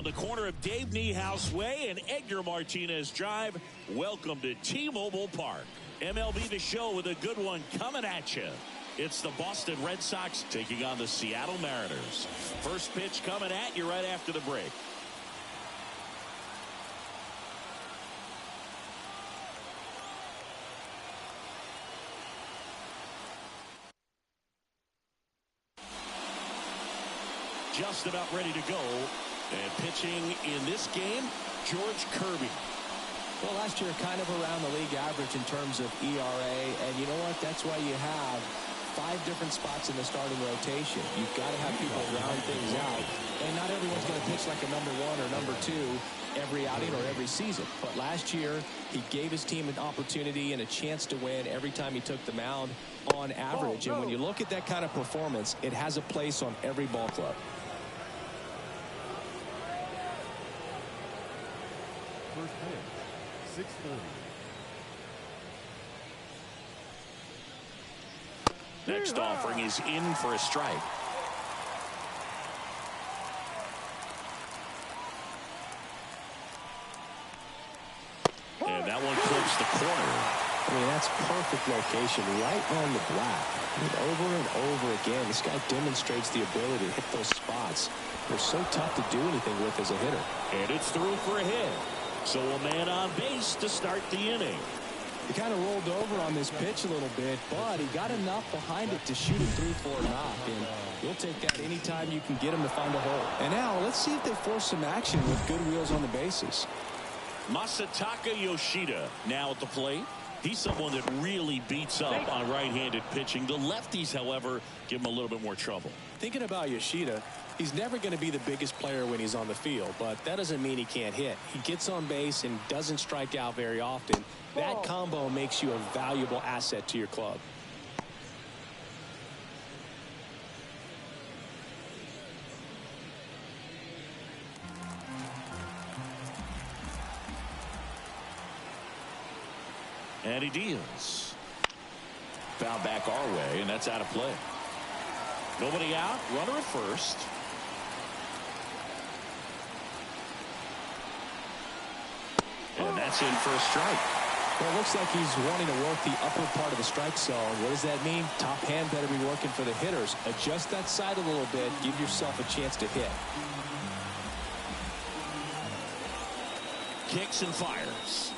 On the corner of Dave Niehaus Way and Edgar Martinez Drive, welcome to T-Mobile Park. MLB The Show with a good one coming at you. It's the Boston Red Sox taking on the Seattle Mariners. First pitch coming at you right after the break. Just about ready to go. And pitching in this game, George Kirby. Well, last year kind of around the league average in terms of ERA. And you know what? That's why you have 5 different spots in the starting rotation. You've got to have people round things out. And not everyone's going to pitch like a number 1 or number 2 every outing or every season. But last year, he gave his team an opportunity and a chance to win every time he took the mound on average. And when you look at that kind of performance, it has a place on every ball club. First pitch, 640. Next offering is in for a strike. And that one clips the corner. I mean, that's perfect location, right on the black. I mean, over and over again, this guy demonstrates the ability to hit those spots. They're so tough to do anything with as a hitter. And it's through for a hit. So a man on base to start the inning. He kind of rolled over on this pitch a little bit, but he got enough behind it to shoot it through for a knock. And you'll take that anytime you can get him to find a hole. And now let's see if they force some action with good wheels on the bases. Masataka Yoshida now at the plate. He's someone that really beats up on right-handed pitching. The lefties, however, give him a little bit more trouble. Thinking about Yoshida, he's never going to be the biggest player when he's on the field, but that doesn't mean he can't hit. He gets on base and doesn't strike out very often. That combo makes you a valuable asset to your club. And he deals. Foul back our way, and that's out of play. Nobody out, runner at first. And that's in for a strike. Well, it looks like he's wanting to work the upper part of the strike zone. What does that mean? Top hand better be working for the hitters. Adjust that side a little bit. Give yourself a chance to hit. Kicks and fires.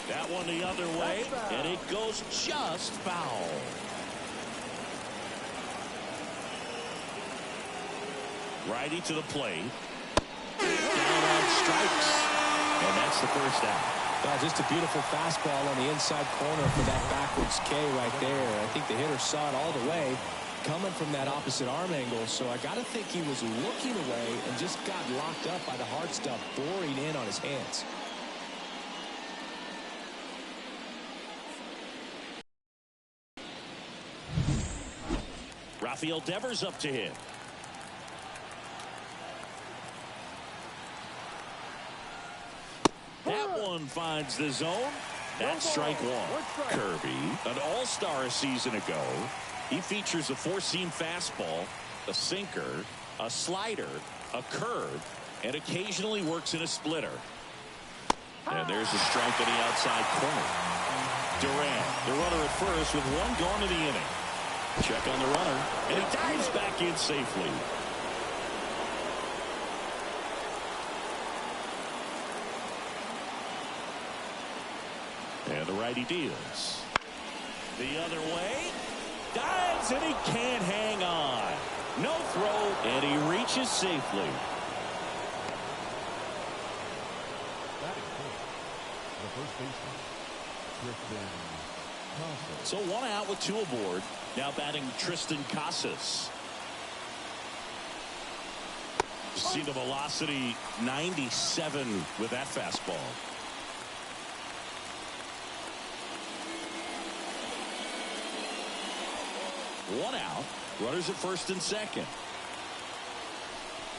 That one the other way, and it goes just foul. Righty to the plate. Down on strikes. And that's the first out. Just a beautiful fastball on the inside corner for that backwards K right there. I think the hitter saw it all the way coming from that opposite arm angle. So I got to think he was looking away and just got locked up by the hard stuff boring in on his hands. Rafael Devers up to hit. That one finds the zone. That's strike one. Kirby, an all-star a season ago. He features a four-seam fastball, a sinker, a slider, a curve, and occasionally works in a splitter. And there's a strike on the outside corner. Durant, the runner at first with one gone in the inning. Check on the runner, and he dives back in safely. And the righty deals. The other way. Dives, and he can't hang on. No throw, and he reaches safely. The first baseman, Tristan Casas. So one out with two aboard. Now batting Tristan Casas. See the velocity 97 with that fastball. One out. Runners at first and second.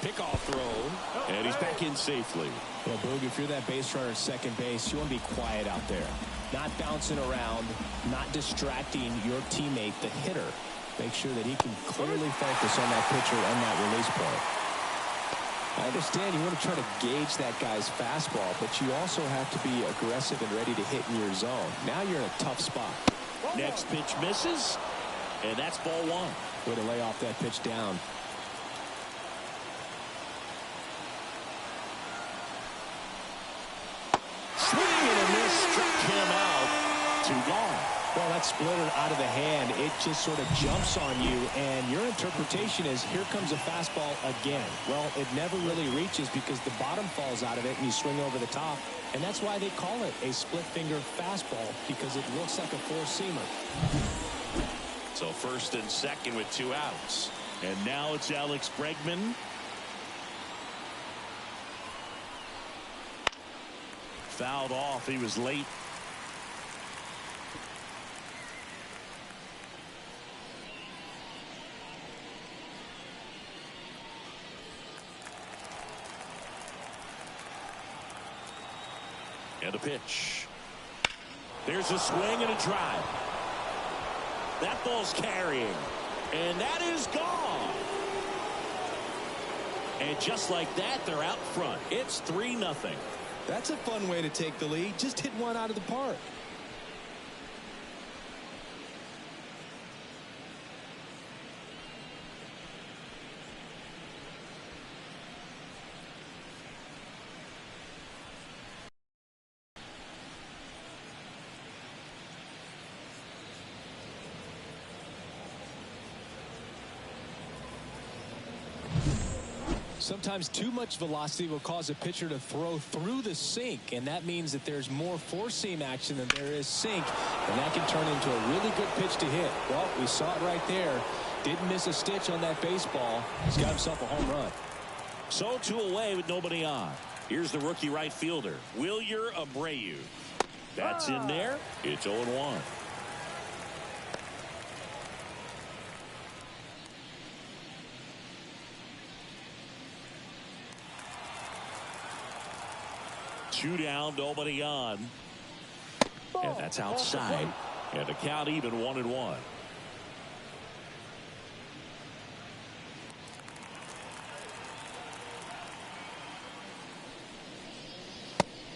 Pickoff throw. And he's back in safely. Well, Boog, if you're that base runner at second base, you want to be quiet out there. Not bouncing around, not distracting your teammate, the hitter. Make sure that he can clearly focus on that pitcher and that release point. I understand you want to try to gauge that guy's fastball, but you also have to be aggressive and ready to hit in your zone. Now you're in a tough spot. Next pitch misses, and that's ball one. Way to lay off that pitch down. Swing and a miss, struck him out. 2 gone. Well, that splitter out of the hand, it just sort of jumps on you, and your interpretation is, here comes a fastball again. Well, it never really reaches because the bottom falls out of it and you swing over the top, and that's why they call it a split-finger fastball, because it looks like a four-seamer. So first and second with 2 outs. And now it's Alex Bregman. Fouled off. He was late. And a pitch. There's a swing and a drive. That ball's carrying. And that is gone. And just like that, they're out front. It's 3-0. That's a fun way to take the lead. Just hit one out of the park. Sometimes too much velocity will cause a pitcher to throw through the sink, and that means that there's more four-seam action than there is sink, and that can turn into a really good pitch to hit. Well, we saw it right there. Didn't miss a stitch on that baseball. He's got himself a home run. So 2 away with nobody on. Here's the rookie right fielder, Wilyer Abreu. That's in there. It's 0-1. Two down, nobody on. And that's outside. And the count even 1-1.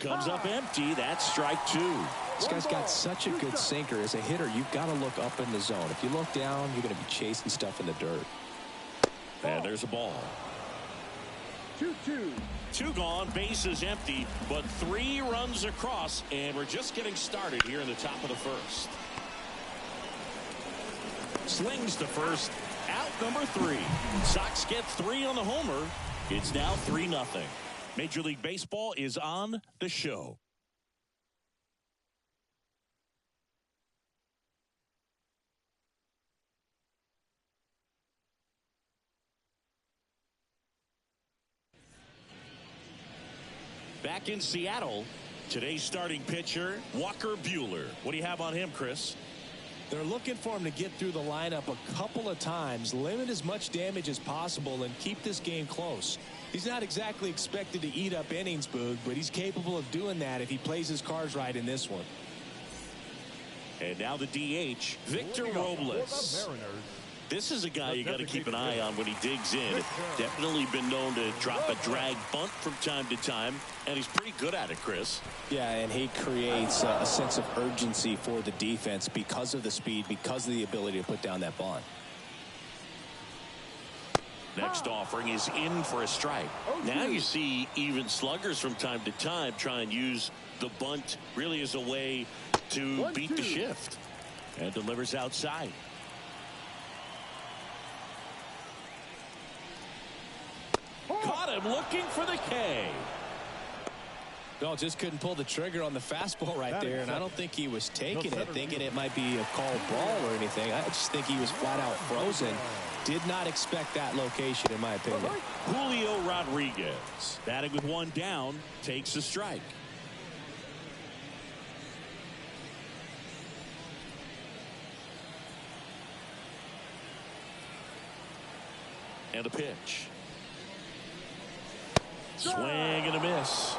Comes up empty. That's strike 2. This guy's got such a good sinker. As a hitter, you've got to look up in the zone. If you look down, you're going to be chasing stuff in the dirt. And there's a ball. 2-2. 2 gone, bases empty, but 3 runs across, and we're just getting started here in the top of the first. Slings to first, out number 3. Sox get 3 on the homer. It's now 3-0. Major League Baseball is on the show. Back in Seattle, today's starting pitcher, Walker Buehler. What do you have on him, Chris? They're looking for him to get through the lineup a couple of times, limit as much damage as possible, and keep this game close. He's not exactly expected to eat up innings, Boog, but he's capable of doing that if he plays his cards right in this one. And now the DH, Victor Robles. This is a guy you got to keep an eye on when he digs in. Definitely been known to drop a drag bunt from time to time, and he's pretty good at it, Chris. Yeah, and he creates a sense of urgency for the defense because of the speed, because of the ability to put down that bunt. Next offering is in for a strike. Now you see even sluggers from time to time try and use the bunt really as a way to beat the shift. And delivers outside. Caught him looking for the K. No, just couldn't pull the trigger on the fastball right there, and I don't think he was taking it, thinking it might be a called ball or anything. I just think he was flat out frozen. Did not expect that location, in my opinion. Julio Rodriguez, batting with 1 down, takes a strike. And a pitch. Swing and a miss.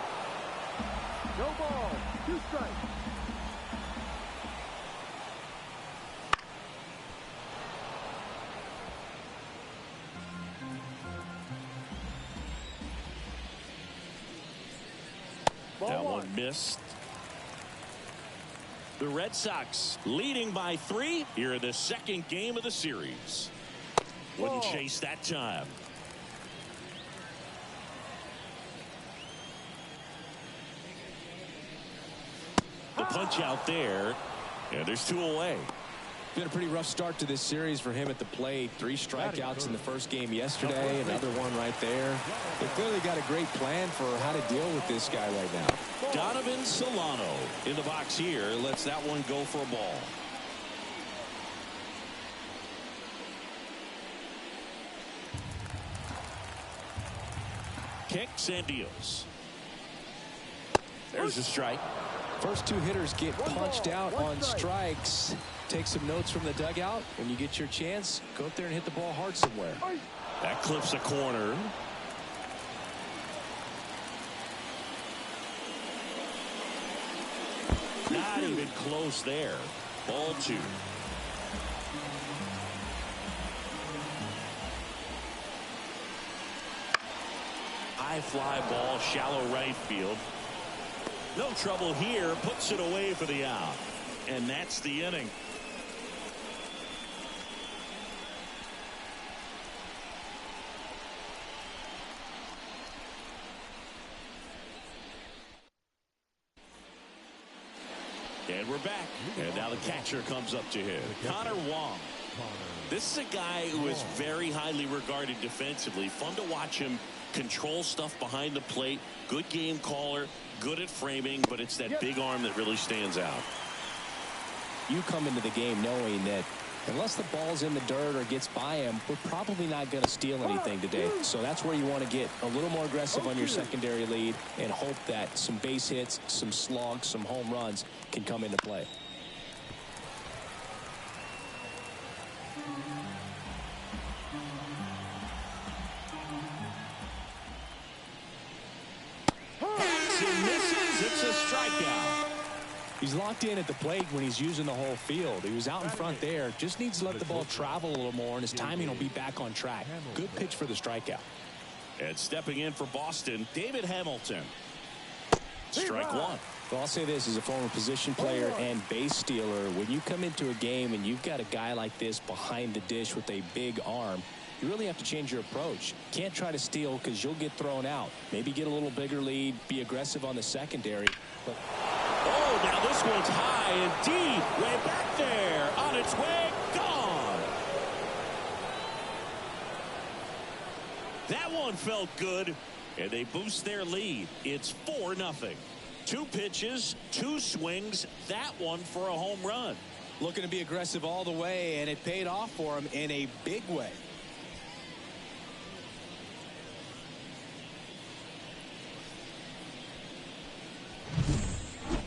No ball. 2 strikes. That one missed. The Red Sox leading by 3 here in the second game of the series. Wouldn't chase that time. The punch out there, and there's 2 away. Been a pretty rough start to this series for him at the plate. 3 strikeouts in the first game yesterday, another one right there. They clearly got a great plan for how to deal with this guy right now. Donovan Solano in the box here lets that one go for a ball. Kicks and deals. There's a strike. First 2 hitters get punched out on strikes. Take some notes from the dugout. When you get your chance, go up there and hit the ball hard somewhere. That clips a corner. Not even close there. Ball 2. High fly ball, shallow right field. No trouble here. Puts it away for the out. And that's the inning. And we're back. And now the catcher comes up to him. Connor Wong. This is a guy who is very highly regarded defensively. Fun to watch him control stuff behind the plate. Good game caller. Good at framing. But it's that big arm that really stands out. You come into the game knowing that unless the ball's in the dirt or gets by him, we're probably not going to steal anything today. So that's where you want to get a little more aggressive on your secondary lead and hope that some base hits, some slugs, some home runs can come into play. He misses. It's a strikeout. He's locked in at the plate when he's using the whole field. He was out in front there. Just needs to let the ball travel a little more, and his timing will be back on track. Good pitch for the strikeout. And stepping in for Boston, David Hamilton. Strike 1. Well, I'll say this as a former position player and base stealer. When you come into a game and you've got a guy like this behind the dish with a big arm, you really have to change your approach. Can't try to steal because you'll get thrown out. Maybe get a little bigger lead, be aggressive on the secondary. But oh, now this one's high and deep. Way back there. On its way. Gone. That one felt good. And they boost their lead. It's 4-0. 2 pitches, 2 swings. That one for a home run. Looking to be aggressive all the way, and it paid off for him in a big way.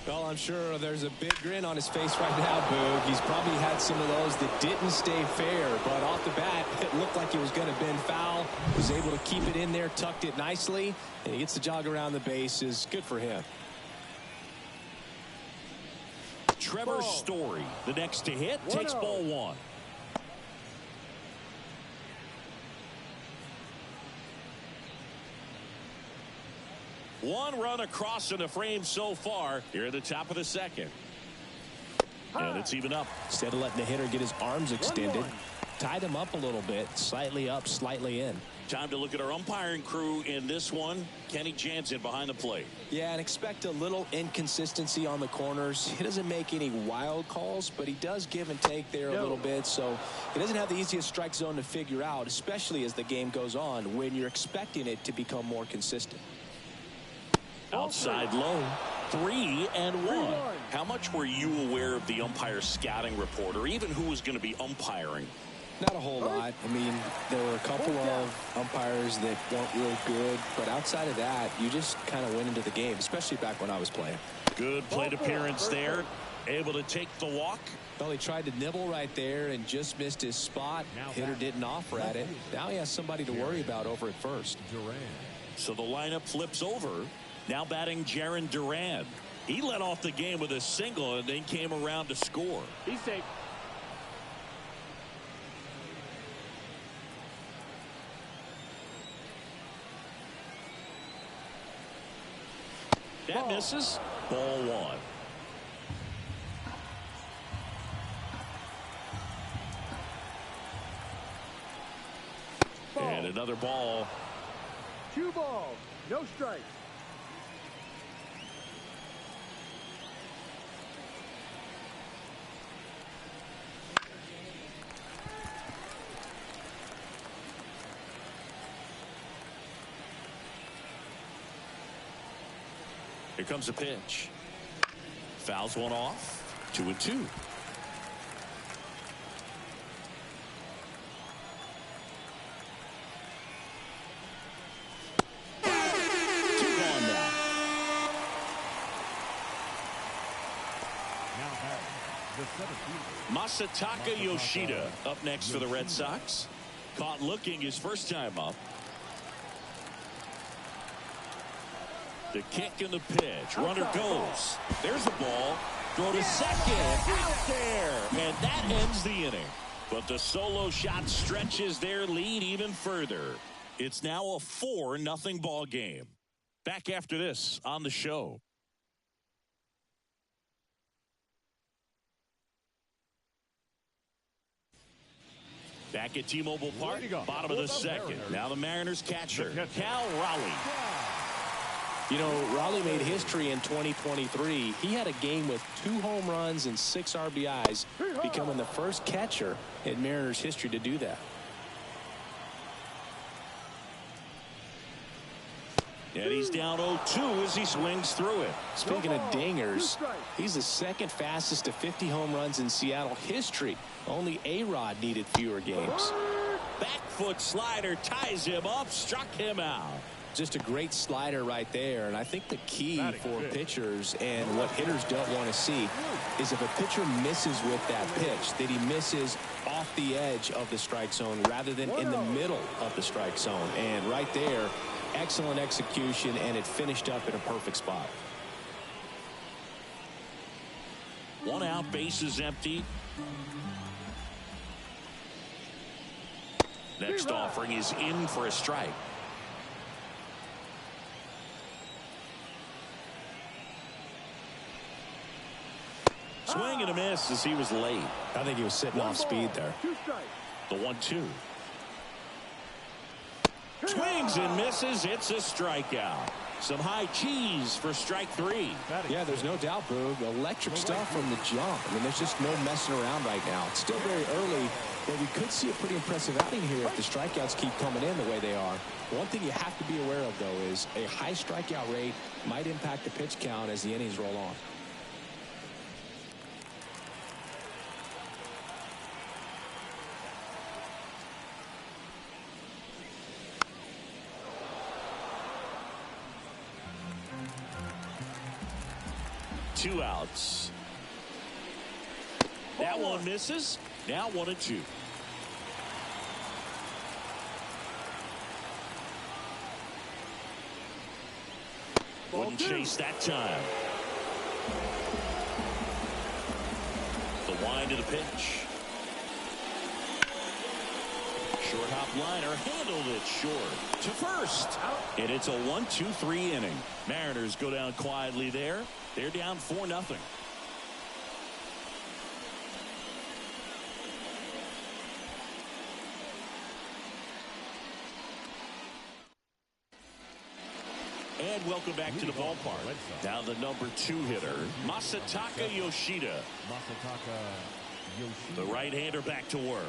Well, I'm sure there's a big grin on his face right now, Boog. He's probably had some of those that didn't stay fair, but off the bat, it looked like it was going to bend foul. Was able to keep it in there, tucked it nicely, and he gets the jog around the bases. Good for him. Trevor Story, the next to hit, takes ball 1. One run across in the frame so far here at the top of the second. And it's even up. Instead of letting the hitter get his arms extended, tied him up a little bit, slightly up, slightly in. Time to look at our umpiring crew in this one. Kenny Jansen behind the plate. Yeah, and expect a little inconsistency on the corners. He doesn't make any wild calls, but he does give and take there a little bit. So he doesn't have the easiest strike zone to figure out, especially as the game goes on when you're expecting it to become more consistent. Outside low, 3-1. How much were you aware of the umpire scouting report, or even who was going to be umpiring? Not a whole lot. I mean, there were a couple of umpires that weren't real good, but outside of that, you just kind of went into the game, especially back when I was playing. Good plate appearance there. Able to take the walk. Well, he tried to nibble right there and just missed his spot. Hitter didn't offer at it. Now he has somebody to worry about over at first. So the lineup flips over. Now batting Jarren Duran. He led off the game with a single and then came around to score. He's safe. That misses. Ball one. And another ball. 2 balls, no strikes. Here comes a pitch. Fouls one off. 2-2. Masataka Yoshida up next for the Red Sox. Caught looking his first time up. The kick and the pitch. Runner goes. There's the ball. Throw to second. Out there. And that ends the inning. But the solo shot stretches their lead even further. It's now a 4-0 ball game. Back after this on the show. Back at T-Mobile Park, bottom of the second. Now the Mariners catcher, Cal Raleigh. You know, Raleigh made history in 2023. He had a game with 2 home runs and 6 RBIs, becoming the first catcher in Mariners history to do that. And he's down 0-2 as he swings through it. Speaking of dingers, he's the second fastest to 50 home runs in Seattle history. Only A-Rod needed fewer games. Back foot slider ties him up, struck him out. Just a great slider right there. And I think the key for pitchers and what hitters don't want to see is if a pitcher misses with that pitch, that he misses off the edge of the strike zone rather than in the middle of the strike zone. And right there, excellent execution, and it finished up in a perfect spot. 1 out, bases empty. Next offering is in for a strike. Swing and a miss as he was late. I think he was sitting off speed there. The 1-2. Swings and misses. It's a strikeout. Some high cheese for strike 3. Yeah, there's no doubt, Boog. Electric stuff from the jump. I mean, there's just no messing around right now. It's still very early, but we could see a pretty impressive outing here if the strikeouts keep coming in the way they are. One thing you have to be aware of, though, is a high strikeout rate might impact the pitch count as the innings roll on. Two outs. That one misses. Now 1-2. Wouldn't chase that time. The wind of the pitch. Short hop liner handled it short to first. And it's a 1-2-3 inning. Mariners go down quietly there. They're down 4-0. And welcome back to the ballpark. Now the number 2 hitter, Masataka Yoshida. The right-hander back to work.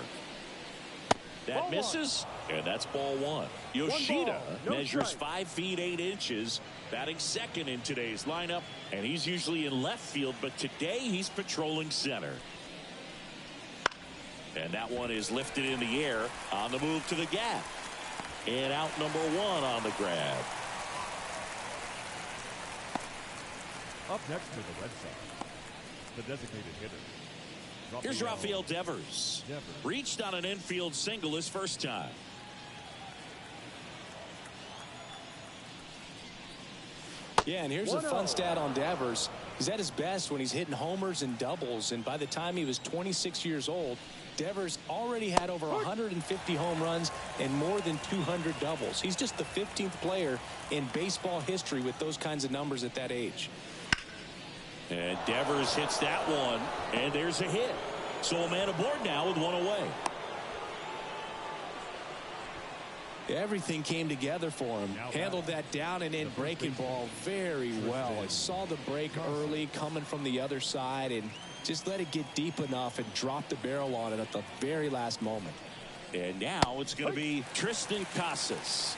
That misses, and that's ball 1. Yoshida measures 5 feet 8 inches, batting second in today's lineup, and he's usually in left field, but today he's patrolling center. And that one is lifted in the air on the move to the gap. And out number 1 on the grab. Up next to the Red Sox, the designated hitter. Here's Rafael Devers. Reached on an infield single his first time. Yeah, and here's a fun stat on Devers. He's at his best when he's hitting homers and doubles, and by the time he was 26 years old, Devers already had over 150 home runs and more than 200 doubles. He's just the 15th player in baseball history with those kinds of numbers at that age. And Devers hits that one, and there's a hit. So a man aboard now with one away. Everything came together for him. Handled that down and in breaking ball very well. I saw the break early coming from the other side and just let it get deep enough and drop the barrel on it at the very last moment. And now it's going to be Triston Casas.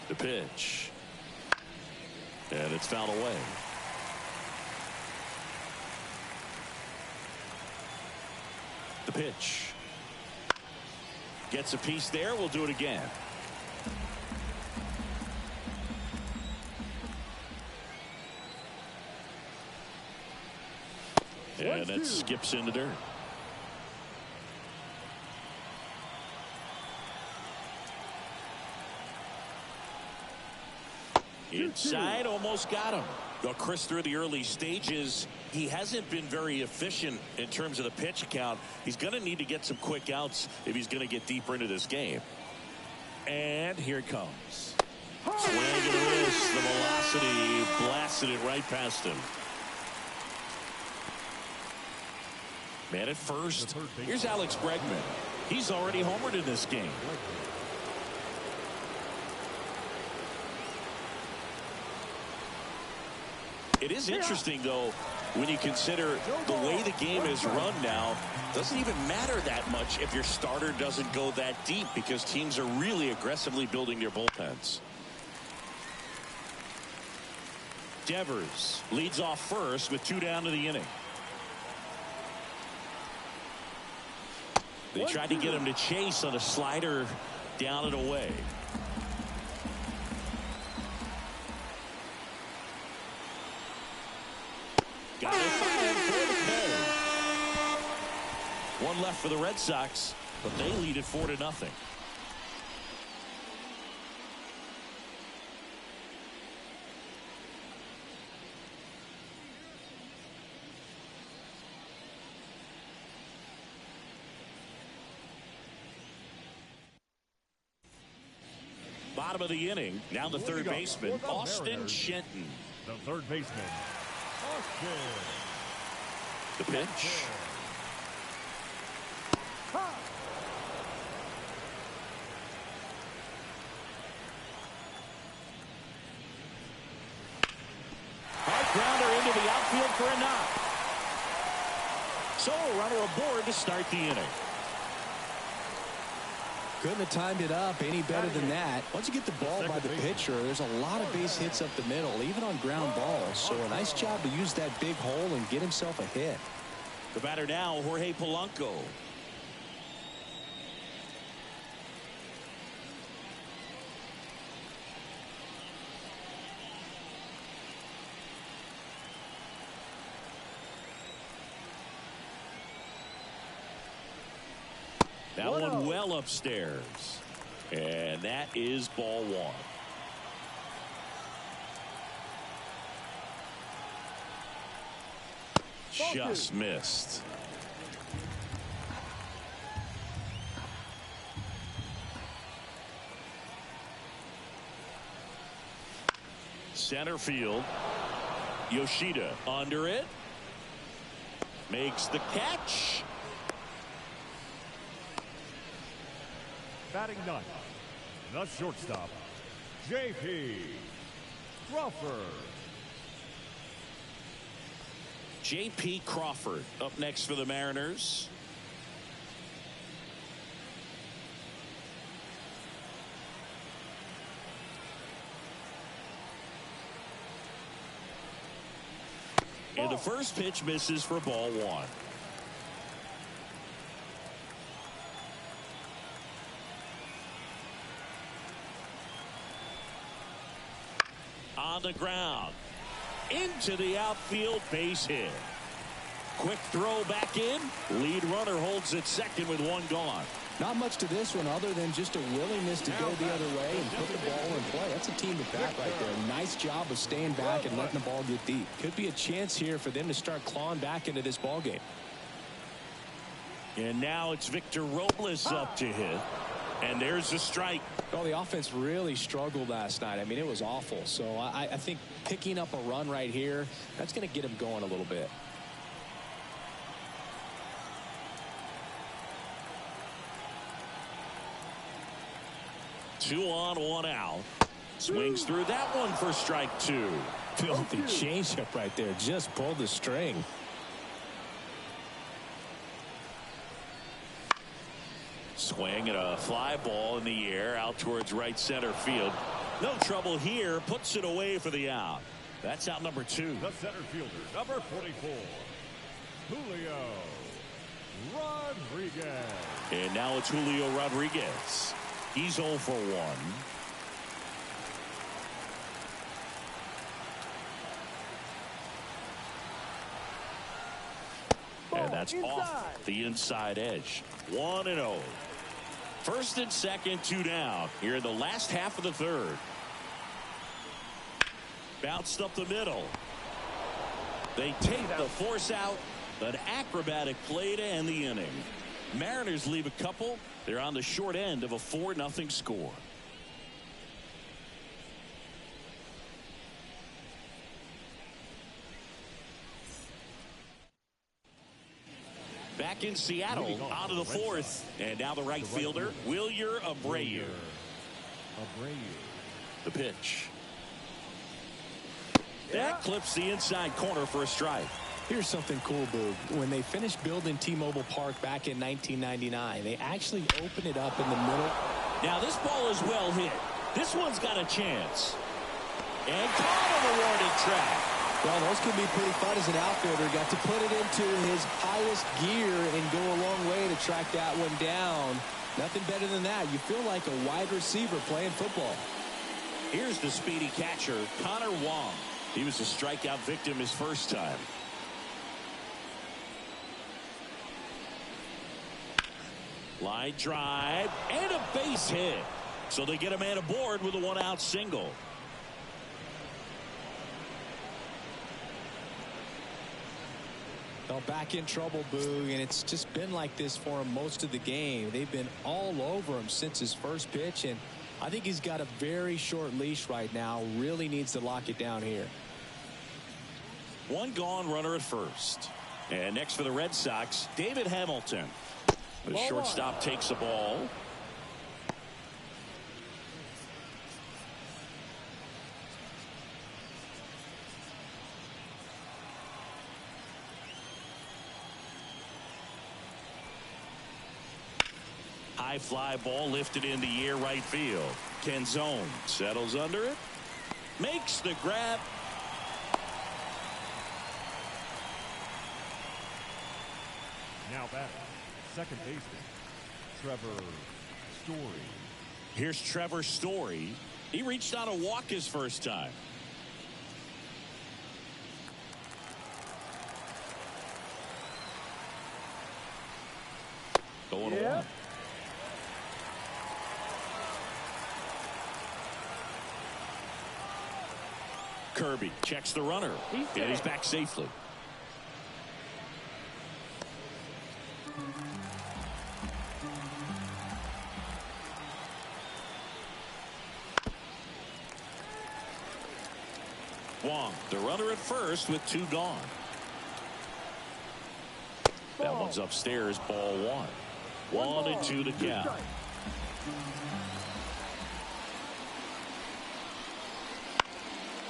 The pitch. And it's fouled away. The pitch. Gets a piece there. We'll do it again. And that skips into dirt. Inside, almost got him. Well, Chris, through the early stages, he hasn't been very efficient in terms of the pitch count. He's going to need to get some quick outs if he's going to get deeper into this game. And here it comes. Swing and a miss. The velocity blasted it right past him. Man at first. Here's Alex Bregman. He's already homered in this game. It is interesting, though, when you consider the way the game is run now. Doesn't even matter that much if your starter doesn't go that deep because teams are really aggressively building their bullpens. Devers leads off first with 2 down to the inning. They tried to get him to chase on a slider down and away. Got it for the pay. One left for the Red Sox, but they lead it 4-0. Bottom of the inning. Now the third baseman, Austin Shenton. The third baseman, Austin. The pitch. Hard grounder into the outfield for a knock. So a runner aboard to start the inning. Couldn't have timed it up any better than that. Once you get the ball by the pitcher, there's a lot of base hits up the middle, even on ground balls. So a nice job to use that big hole and get himself a hit. The batter now, Jorge Polanco. That one well upstairs. And that is ball one. Just missed. Center field. Yoshida under it. Makes the catch. Batting ninth, the shortstop, J.P. Crawford. J.P. Crawford up next for the Mariners. And the first pitch misses for ball one. On the ground. Into the outfield, base hit. Quick throw back in. Lead runner holds at second with one gone. Not much to this one other than just a willingness to go the other way and put the ball in play. That's a team at bat right there. Nice job of staying back and letting the ball get deep. Could be a chance here for them to start clawing back into this ball game. And now it's Victor Robles up to hit. And there's a strike. Well, the offense really struggled last night. I mean, it was awful. So I think picking up a run right here, that's going to get him going a little bit. Two on, one out. Swings through that one for strike two. Filthy changeup right there. Just pulled the string. Swing and a fly ball in the air out towards right center field. No trouble here. Puts it away for the out. That's out number two. The center fielder, number 44, Julio Rodriguez. And now it's Julio Rodriguez. He's 0 for 1. And that's off the inside edge. 1-0. First and second, 2 down here in the last half of the third. Bounced up the middle. They take the force out. An acrobatic play to end the inning. Mariners leave a couple. They're on the short end of a 4-0 score. Back in Seattle, out of the fourth. And now the right fielder, Wilyer Abreu. The pitch. That clips the inside corner for a strike. Here's something cool, Boog. When they finished building T-Mobile Park back in 1999, they actually opened it up in the middle. Now this ball is well hit. This one's got a chance. And caught on the warning track. Well, those can be pretty fun as an outfielder. Got to put it into his highest gear and go a long way to track that one down. Nothing better than that. You feel like a wide receiver playing football. Here's the speedy catcher, Connor Wong. He was a strikeout victim his first time. Line drive and a base hit. So they get a man aboard with a 1-out single. Well, back in trouble, Boog, and it's just been like this for him most of the game. They've been all over him since his first pitch, and I think he's got a very short leash right now. Really needs to lock it down here. One gone, runner at first. And next for the Red Sox, David Hamilton. The shortstop takes the ball. High fly ball lifted in the air right field. Canzone settles under it. Makes the grab. Now batting, second baseman, Trevor Story. Here's Trevor Story. He reached on a walk his first time. Going on. Kirby checks the runner. And he's back safely. Wong, the runner at first with 2 gone. That one's upstairs, ball 1. 1-2 to count.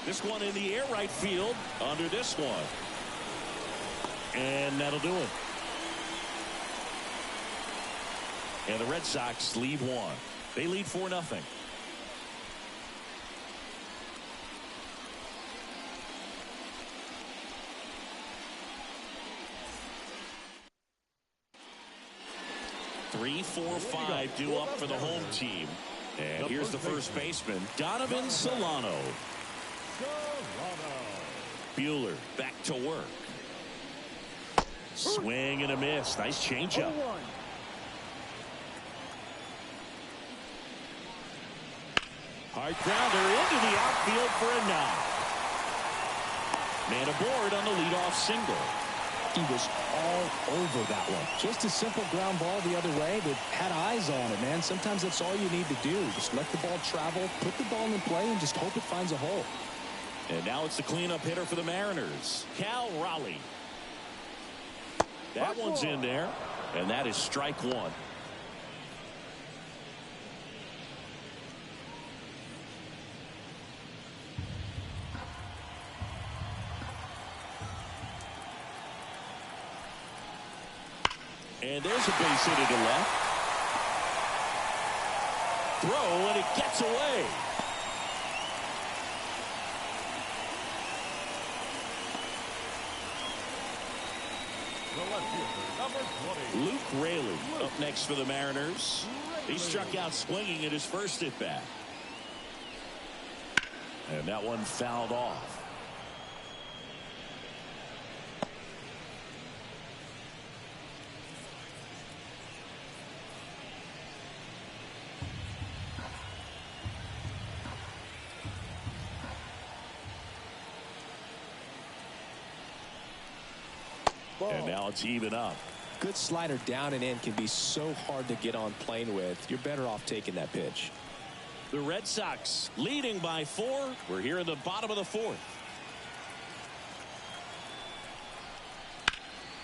This one in the air right field under this one. And that'll do it. And the Red Sox lead 1. They lead 4-0. Three, 4, 5 due up for the home team. And here's the first baseman, Donovan Solano. Buehler back to work. Swing and a miss. Nice changeup. 0-1. Hard grounder into the outfield for a knock. Man aboard on the leadoff single. He was all over that one. Just a simple ground ball the other way that had eyes on it, man. Sometimes that's all you need to do. Just let the ball travel, put the ball in play, and just hope it finds a hole. And now it's the cleanup hitter for the Mariners, Cal Raleigh. That one's in there, and that is strike one. And there's a base hit to left. Throw, and it gets away. Luke Raley up next for the Mariners. He struck out swinging at his first at bat. And that one fouled off. And now it's even up. Good slider down and in can be so hard to get on plane with. You're better off taking that pitch. The Red Sox leading by 4. We're here in the bottom of the 4th.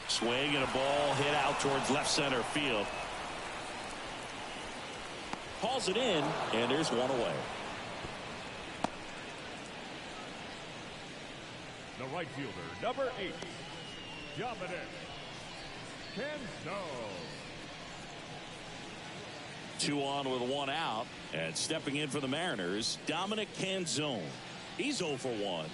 Swing and a ball hit out towards left center field. Hauls it in, and there's one away. The right fielder, number 8, Dominic Canzone. 2 on with 1 out, and stepping in for the Mariners, Dominic Canzone. He's 0 for 1.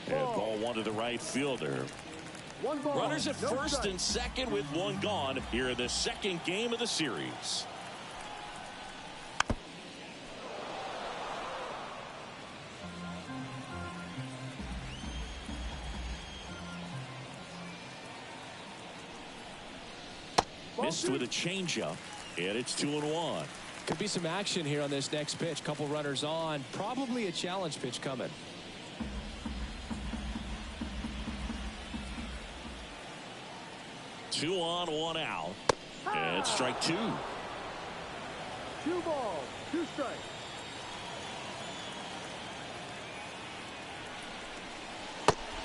And ball 1 to the right fielder. Runners at first and second with 1 gone here in the second game of the series. Missed with a changeup, and it's 2-1. Could be some action here on this next pitch. Couple runners on. Probably a challenge pitch coming. Two on, 1 out. And strike 2. 2 balls, 2 strikes.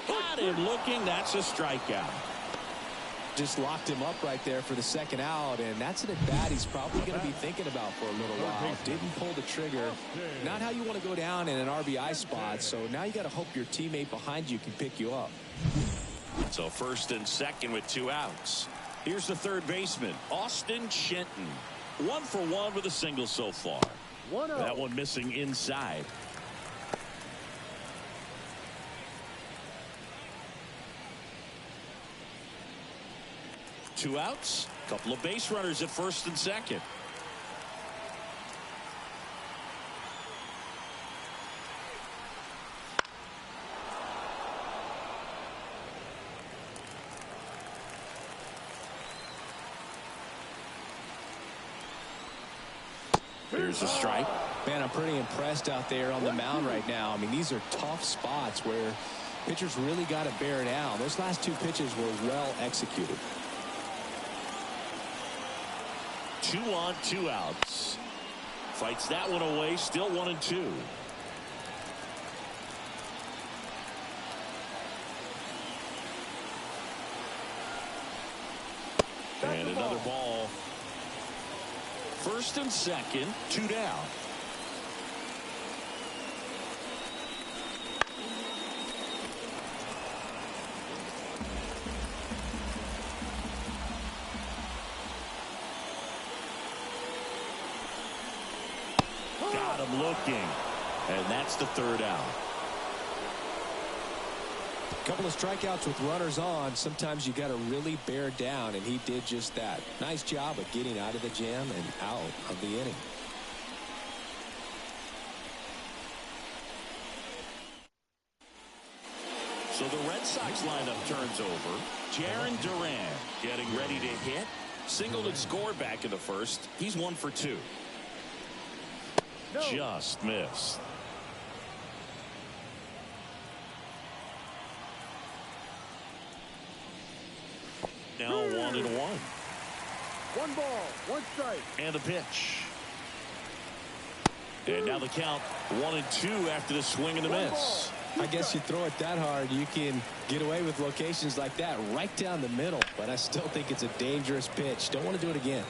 Got him looking. That's a strikeout. Just locked him up right there for the second out, and that's an at-bat he's probably going to be thinking about for a little while. Didn't pull the trigger. Not how you want to go down in an RBI spot, so now you got to hope your teammate behind you can pick you up. So first and second with 2 outs. Here's the third baseman, Austin Shenton. 1 for 1 with a single so far. That one missing inside. Two outs, couple of base runners at first and second. Here's a strike. Man, I'm pretty impressed out there on the mound right now. I mean, these are tough spots where pitchers really got to bear down. Those last 2 pitches were well executed. 2 on, 2 outs. Fights that one away, still 1-2. And another ball. First and second, 2 down. Got him looking, and that's the 3rd out. Couple of strikeouts with runners on. Sometimes you got to really bear down, and he did just that. Nice job of getting out of the jam and out of the inning. So the Red Sox lineup turns over. Jarren Duran getting ready to hit. Singled and scored back in the first. He's 1 for 2. No. Just missed. Now 1-1. 1 ball, 1 strike. And the pitch. And now the count 1-2 after the swing and the miss. I guess you throw it that hard, you can get away with locations like that right down the middle. But I still think it's a dangerous pitch. Don't want to do it again.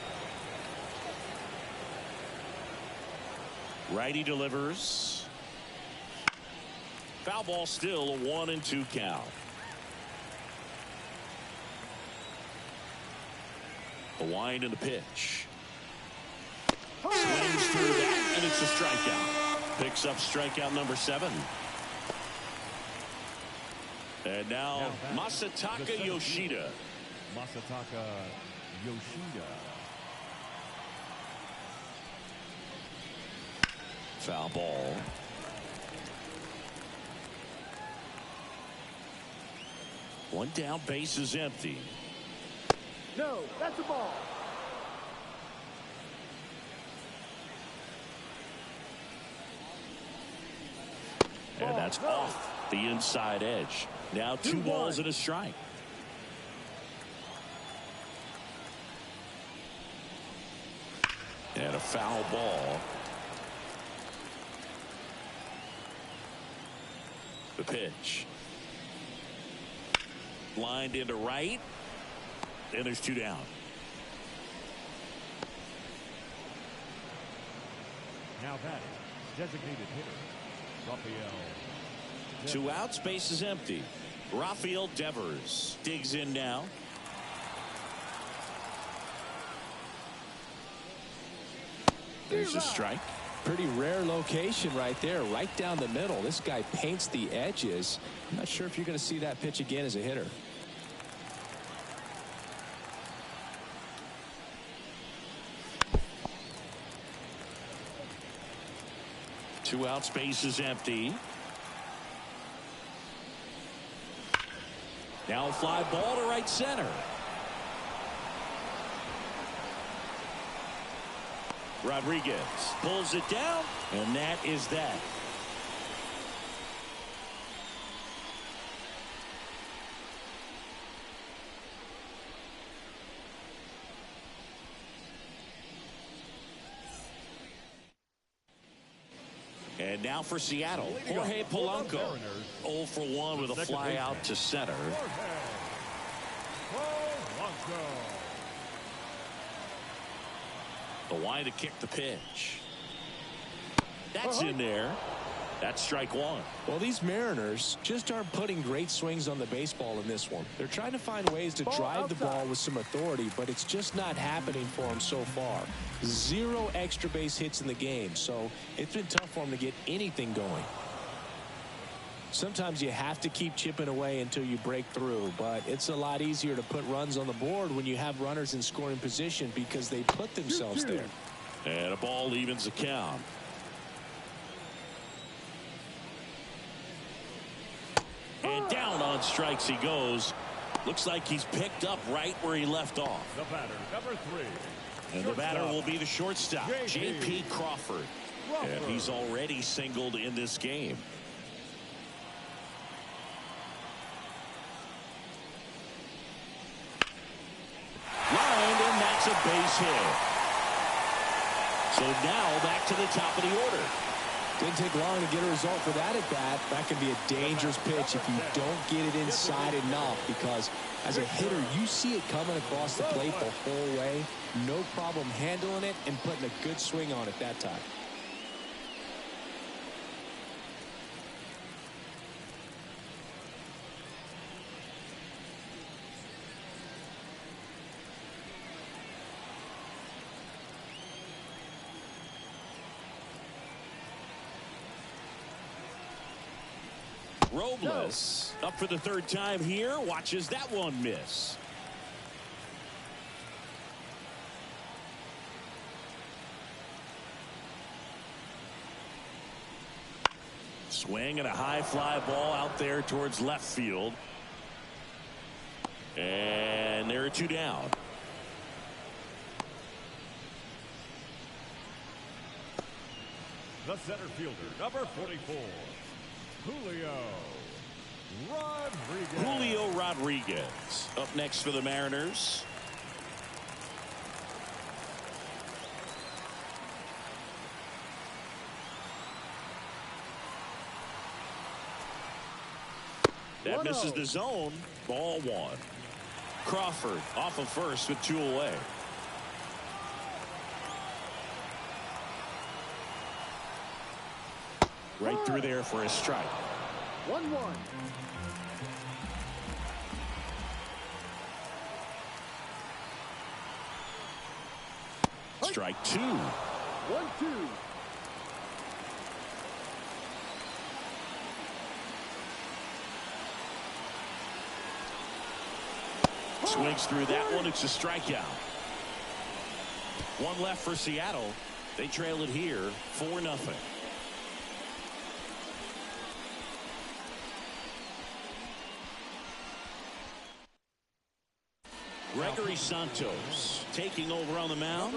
Righty delivers. Foul ball, still a 1-2 count. The wind and the pitch. Swings through that, and it's a strikeout. Picks up strikeout number 7. And now Masataka Yoshida. Masataka Yoshida. Foul ball. One down, base is empty. No, that's a ball. And that's off the inside edge. Now 2 balls and a strike. And a foul ball. The pitch. Lined into right. And there's 2 down. Now batting, designated hitter, Rafael. 2 outs, base is empty. Rafael Devers digs in now. There's a strike. Pretty rare location right there, right down the middle. This guy paints the edges. I'm not sure if you're going to see that pitch again as a hitter. Two outs, base is empty. Now a fly ball to right center. Rodriguez pulls it down, and that is that. And now for Seattle, Jorge Polanco. 0 for 1 with a fly out to center. The wind to kick the pitch. That's in there. That's strike 1. Well, these Mariners just aren't putting great swings on the baseball in this one. They're trying to find ways to drive the ball with some authority, but it's just not happening for them so far. 0 extra base hits in the game, so it's been tough for them to get anything going. Sometimes you have to keep chipping away until you break through, but it's a lot easier to put runs on the board when you have runners in scoring position because they put themselves there. And a ball evens the count. And down on strikes he goes. Looks like he's picked up right where he left off. The batter, number 3. And the batter will be the shortstop, J.P. Crawford. And he's already singled in this game. Lined, and that's a base hit. So now back to the top of the order. Didn't take long to get a result for that at bat. That can be a dangerous pitch if you don't get it inside enough, because as a hitter, you see it coming across the plate the whole way. No problem handling it and putting a good swing on it that time. Robles up for the 3rd time here, watches that one miss. Swing and a high fly ball out there towards left field. And there are 2 down. The center fielder, number 44, Julio Rodriguez. Julio Rodriguez up next for the Mariners. That misses the zone. Ball 1. Crawford off of first with 2 away. Right through there for a strike. 1-1. Strike 2. 1-2. Swings through that one. It's a strikeout. 1 left for Seattle. They trail it here 4-0. Gregory Santos taking over on the mound.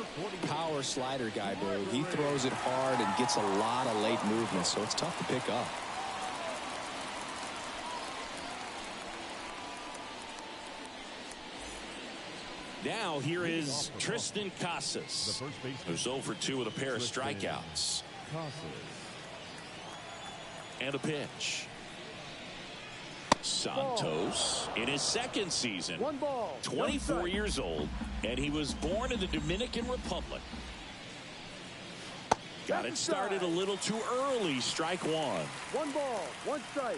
Power slider guy, Boo. He throws it hard and gets a lot of late movement, so it's tough to pick up. Now here is Triston Casas, who's over 2 with a pair of strikeouts. And a pitch. Santos in his 2nd season, 1 ball, 24 years old, and he was born in the Dominican Republic. Got it started a little too early. Strike 1. 1 ball, 1 strike.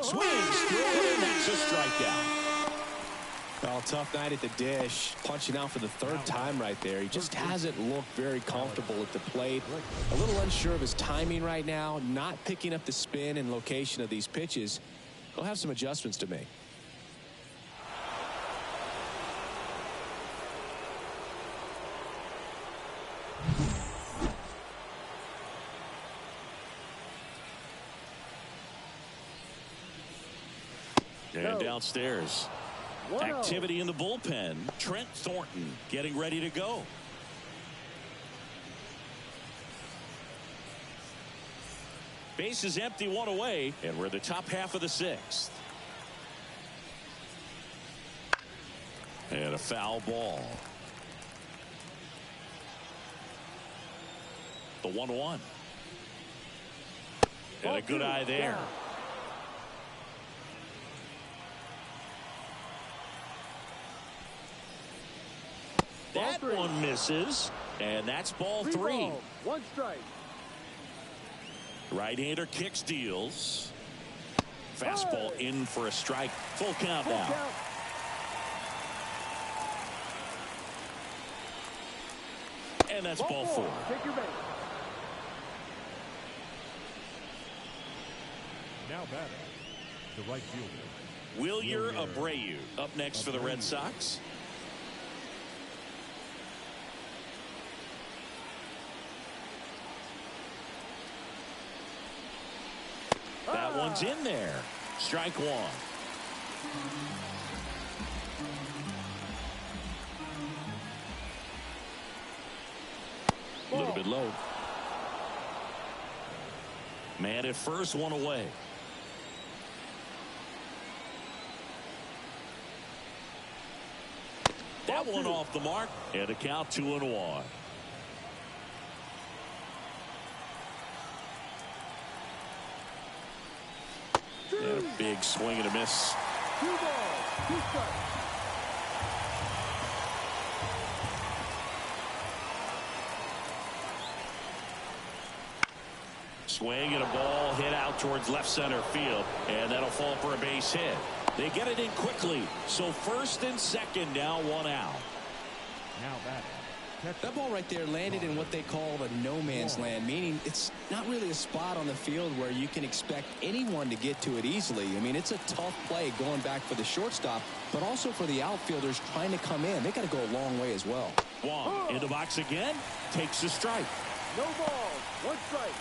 Swings through it, and that's a strikeout. Well, tough night at the dish. Punching out for the 3rd time right there. He just hasn't looked very comfortable at the plate. A little unsure of his timing right now. Not picking up the spin and location of these pitches. He'll have some adjustments to make. And downstairs. Activity in the bullpen. Trent Thornton getting ready to go. Base is empty, 1 away, and we're in the top half of the 6th. And a foul ball. The 1-1. And a good eye there. That one misses, and that's ball 3. 1 strike. Right-hander kicks, deals. Fastball in for a strike. Full count now. And that's ball 4. Take your base. Now batting, the right fielder, Wilyer Abreu up next for the Red Sox. That one's in there. Strike 1. A little bit low. Man at first, 1 away. That one off the mark, and a count 2-1. And a big swing and a miss. 2 balls, 2 strikes. Swing and a ball hit out towards left center field, and that'll fall for a base hit. They get it in quickly, so 1st and 2nd, now 1 out. now batting, That ball right there landed in what they call the no man's land, meaning it's not really a spot on the field where you can expect anyone to get to it easily. I mean, it's a tough play going back for the shortstop, but also for the outfielders trying to come in. They got to go a long way as well. Wong in the box again, takes a strike. No ball, one strike.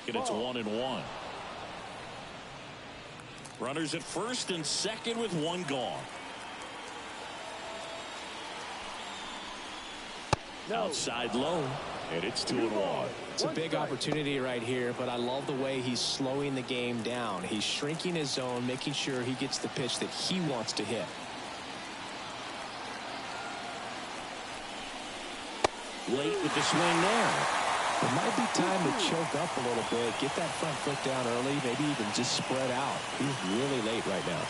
And it's 1-1. Runners at first and second with one gone. No. Outside low, and it's 2-1. It's a big opportunity right here, but I love the way he's slowing the game down. He's shrinking his zone, making sure he gets the pitch that he wants to hit. Late with the swing there. It might be time to choke up a little bit, get that front foot down early, maybe even just spread out. He's really late right now.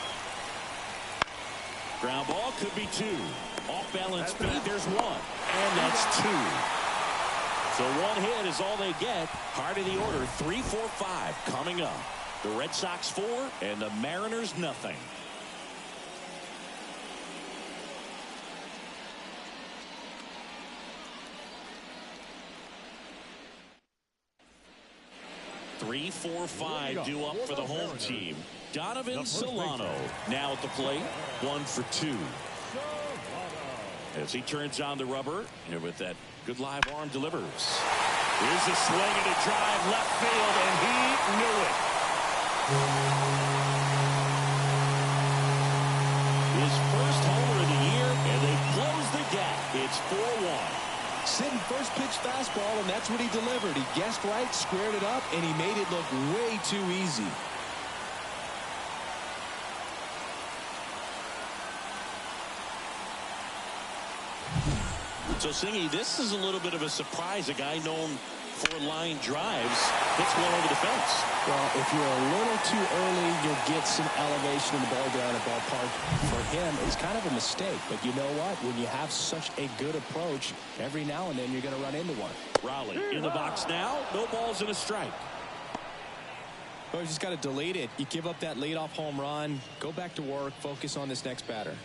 Ground ball could be two. Off balance speed, there's one. And that's two. So one hit is all they get. Heart of the order, 3, 4, 5 coming up. The Red Sox 4 and the Mariners nothing. Three, 4, 5 due up for the home team. Donovan Solano now at the plate, 1 for 2. As he turns on the rubber, and with that good live arm delivers. Here's a swing and a drive left field, and he knew it. His first homer of the year, and they close the gap. It's 4-1. Sitting first pitch fastball, and that's what he delivered. He guessed right, squared it up, and he made it look way too easy. So, Singy, this is a little bit of a surprise. A guy known for line drives hits one over the fence. Well, if you're a little too early, you'll get some elevation in the ball down at ballpark. For him, it's kind of a mistake. But you know what? When you have such a good approach, every now and then you're going to run into one. Raleigh in the box now. No balls and a strike. Well, you just got to delete it. You give up that leadoff home run, go back to work, focus on this next batter.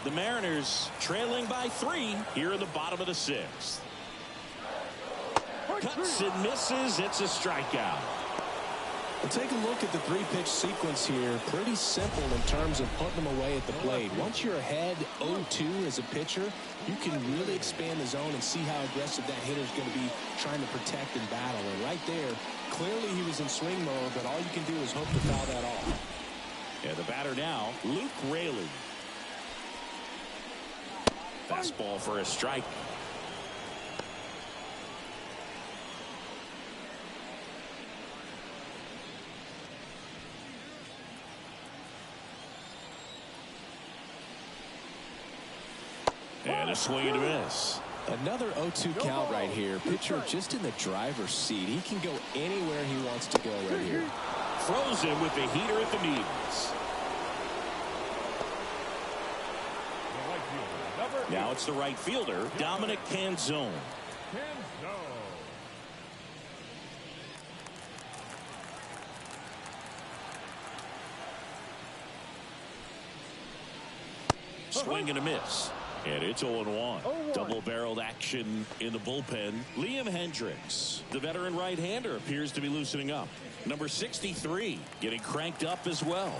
The Mariners trailing by 3 here in the bottom of the 6th. Cuts and misses. It's a strikeout. Well, take a look at the 3-pitch sequence here. Pretty simple in terms of putting them away at the plate. Once you're ahead 0-2 as a pitcher, you can really expand the zone and see how aggressive that hitter is going to be trying to protect and battle. And right there, clearly he was in swing mode, but all you can do is hope to foul that off. Yeah, the batter now, Luke Raley. Fastball for a strike. And a swing and a miss. Another 0-2 count right here. Pitcher just in the driver's seat. He can go anywhere he wants to go right here. Throws him with the heater at the knees. Now it's the right fielder, Dominic Canzone. Swing and a miss. And it's 0-1. Double-barreled action in the bullpen. Liam Hendriks, the veteran right-hander, appears to be loosening up. Number 63, getting cranked up as well.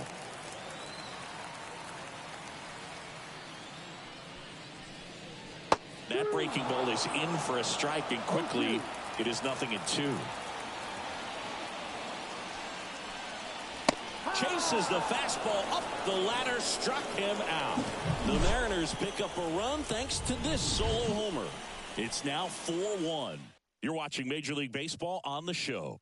That breaking ball is in for a strike, and quickly it is 0-2. Chases the fastball up the ladder, struck him out. The Mariners pick up a run thanks to this solo homer. It's now 4-1. You're watching Major League Baseball on the show.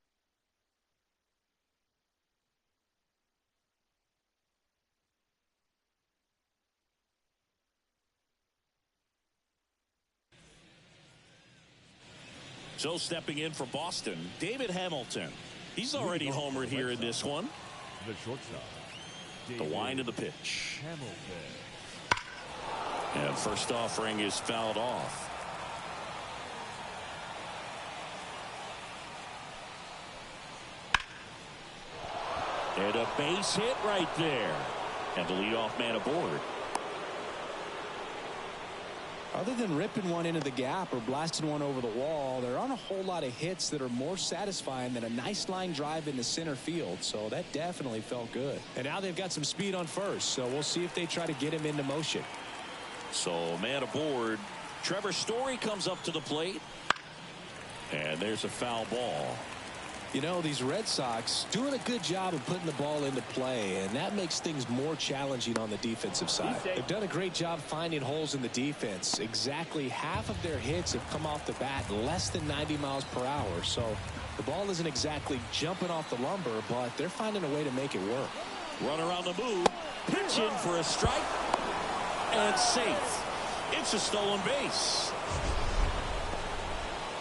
So stepping in for Boston, David Hamilton. He's already homered here in this one. The shortstop, The wind of the pitch. Hamilton. And first offering is fouled off. And a base hit right there. And the leadoff man aboard. Other than ripping one into the gap or blasting one over the wall, there aren't a whole lot of hits that are more satisfying than a nice line drive into center field. So that definitely felt good. And now they've got some speed on first. So we'll see if they try to get him into motion. So man aboard. Trevor Story comes up to the plate. And there's a foul ball. You know, these Red Sox doing a good job of putting the ball into play, and that makes things more challenging on the defensive side. They've done a great job finding holes in the defense. Exactly half of their hits have come off the bat less than 90 miles per hour. So the ball isn't exactly jumping off the lumber, but they're finding a way to make it work. Runner on the move. Pitch in for a strike. And safe. It's a stolen base.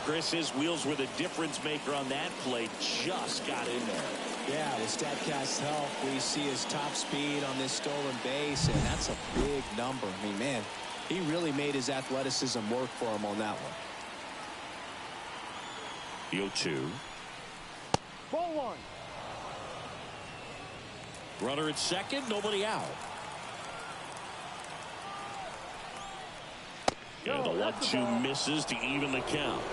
Chris, his wheels were the difference maker on that play. Just got in there. Yeah, with StatCast's help, we see his top speed on this stolen base, and that's a big number. I mean, man, he really made his athleticism work for him on that one. The 0-2. Ball one. Runner at second, nobody out. And the 1-2 misses to even the count.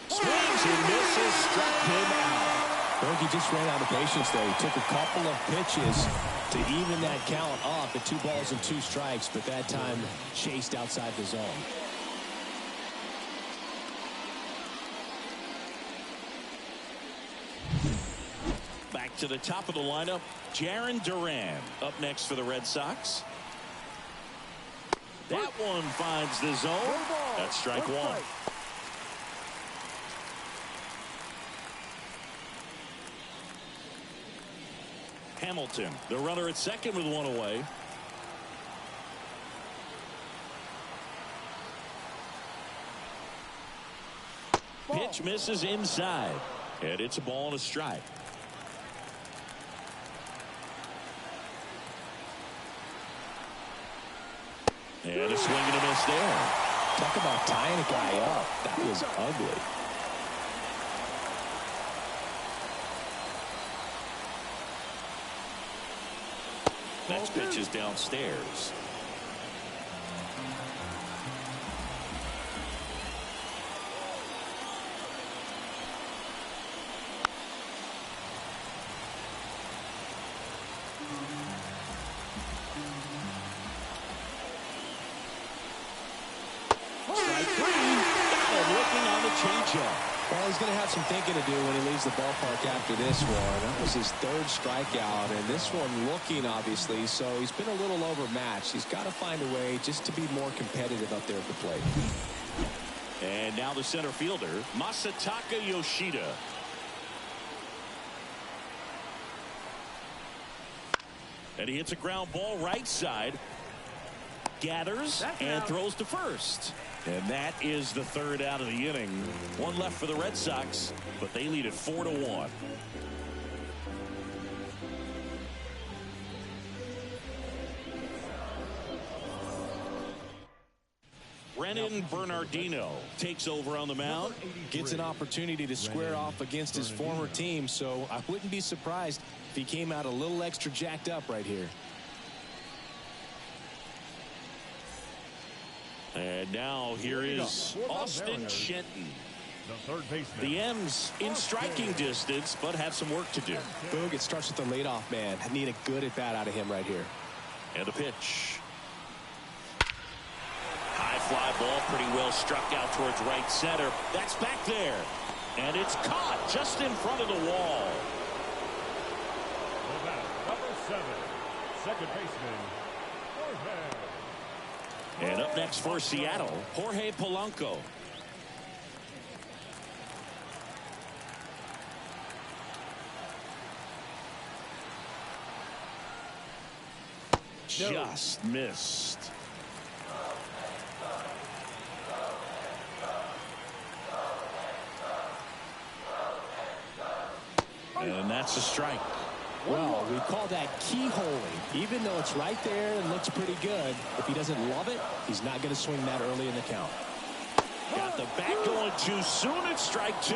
Swings and misses, struck him out. I think he just ran out of patience there. He took a couple of pitches to even that count up at 2 balls and 2 strikes, but that time chased outside the zone. Back to the top of the lineup, Jarren Duran up next for the Red Sox. That one finds the zone. That's strike one. Hamilton, the runner at second with one away. Pitch misses inside. And it's a ball and a strike. And a swing and a miss there. Talk about tying a guy up. That was ugly. Next pitch is downstairs. Well, he's going to have some thinking to do when he leaves the ballpark after this one. That was his 3rd strikeout, and this one looking, obviously, so he's been a little overmatched. He's got to find a way just to be more competitive up there at the plate. And now the center fielder, Masataka Yoshida. And he hits a ground ball right side. Gathers and throws to first. And that is the 3rd out of the inning. One left for the Red Sox, but they lead it 4-1. Brennan Bernardino takes over on the mound. Gets an opportunity to square off against his former team, so I wouldn't be surprised if he came out a little extra jacked up right here. And now here is Austin Shenton. The third baseman. The M's in striking distance, but have some work to do. Boog, it starts with the leadoff man. I need a good at bat out of him right here. And the pitch. High fly ball, pretty well struck out towards right center. That's back there. And it's caught just in front of the wall. The bat, number 7, second baseman, Jorge. And up next for Seattle, Jorge Polanco. Just missed. And that's a strike. Well, we call that keyholing. Even though it's right there and looks pretty good, if he doesn't love it, he's not going to swing that early in the count. Got the bat going too soon. It's strike two.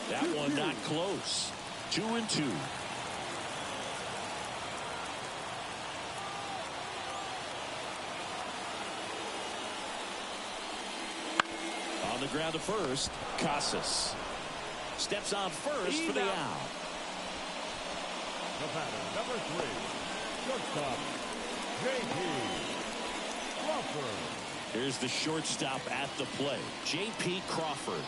That one not close. 2-2. On the ground to first, Casas steps on first for the out. The batter, number 3, shortstop, J.P. Crawford. Here's the shortstop at the plate, J.P. Crawford.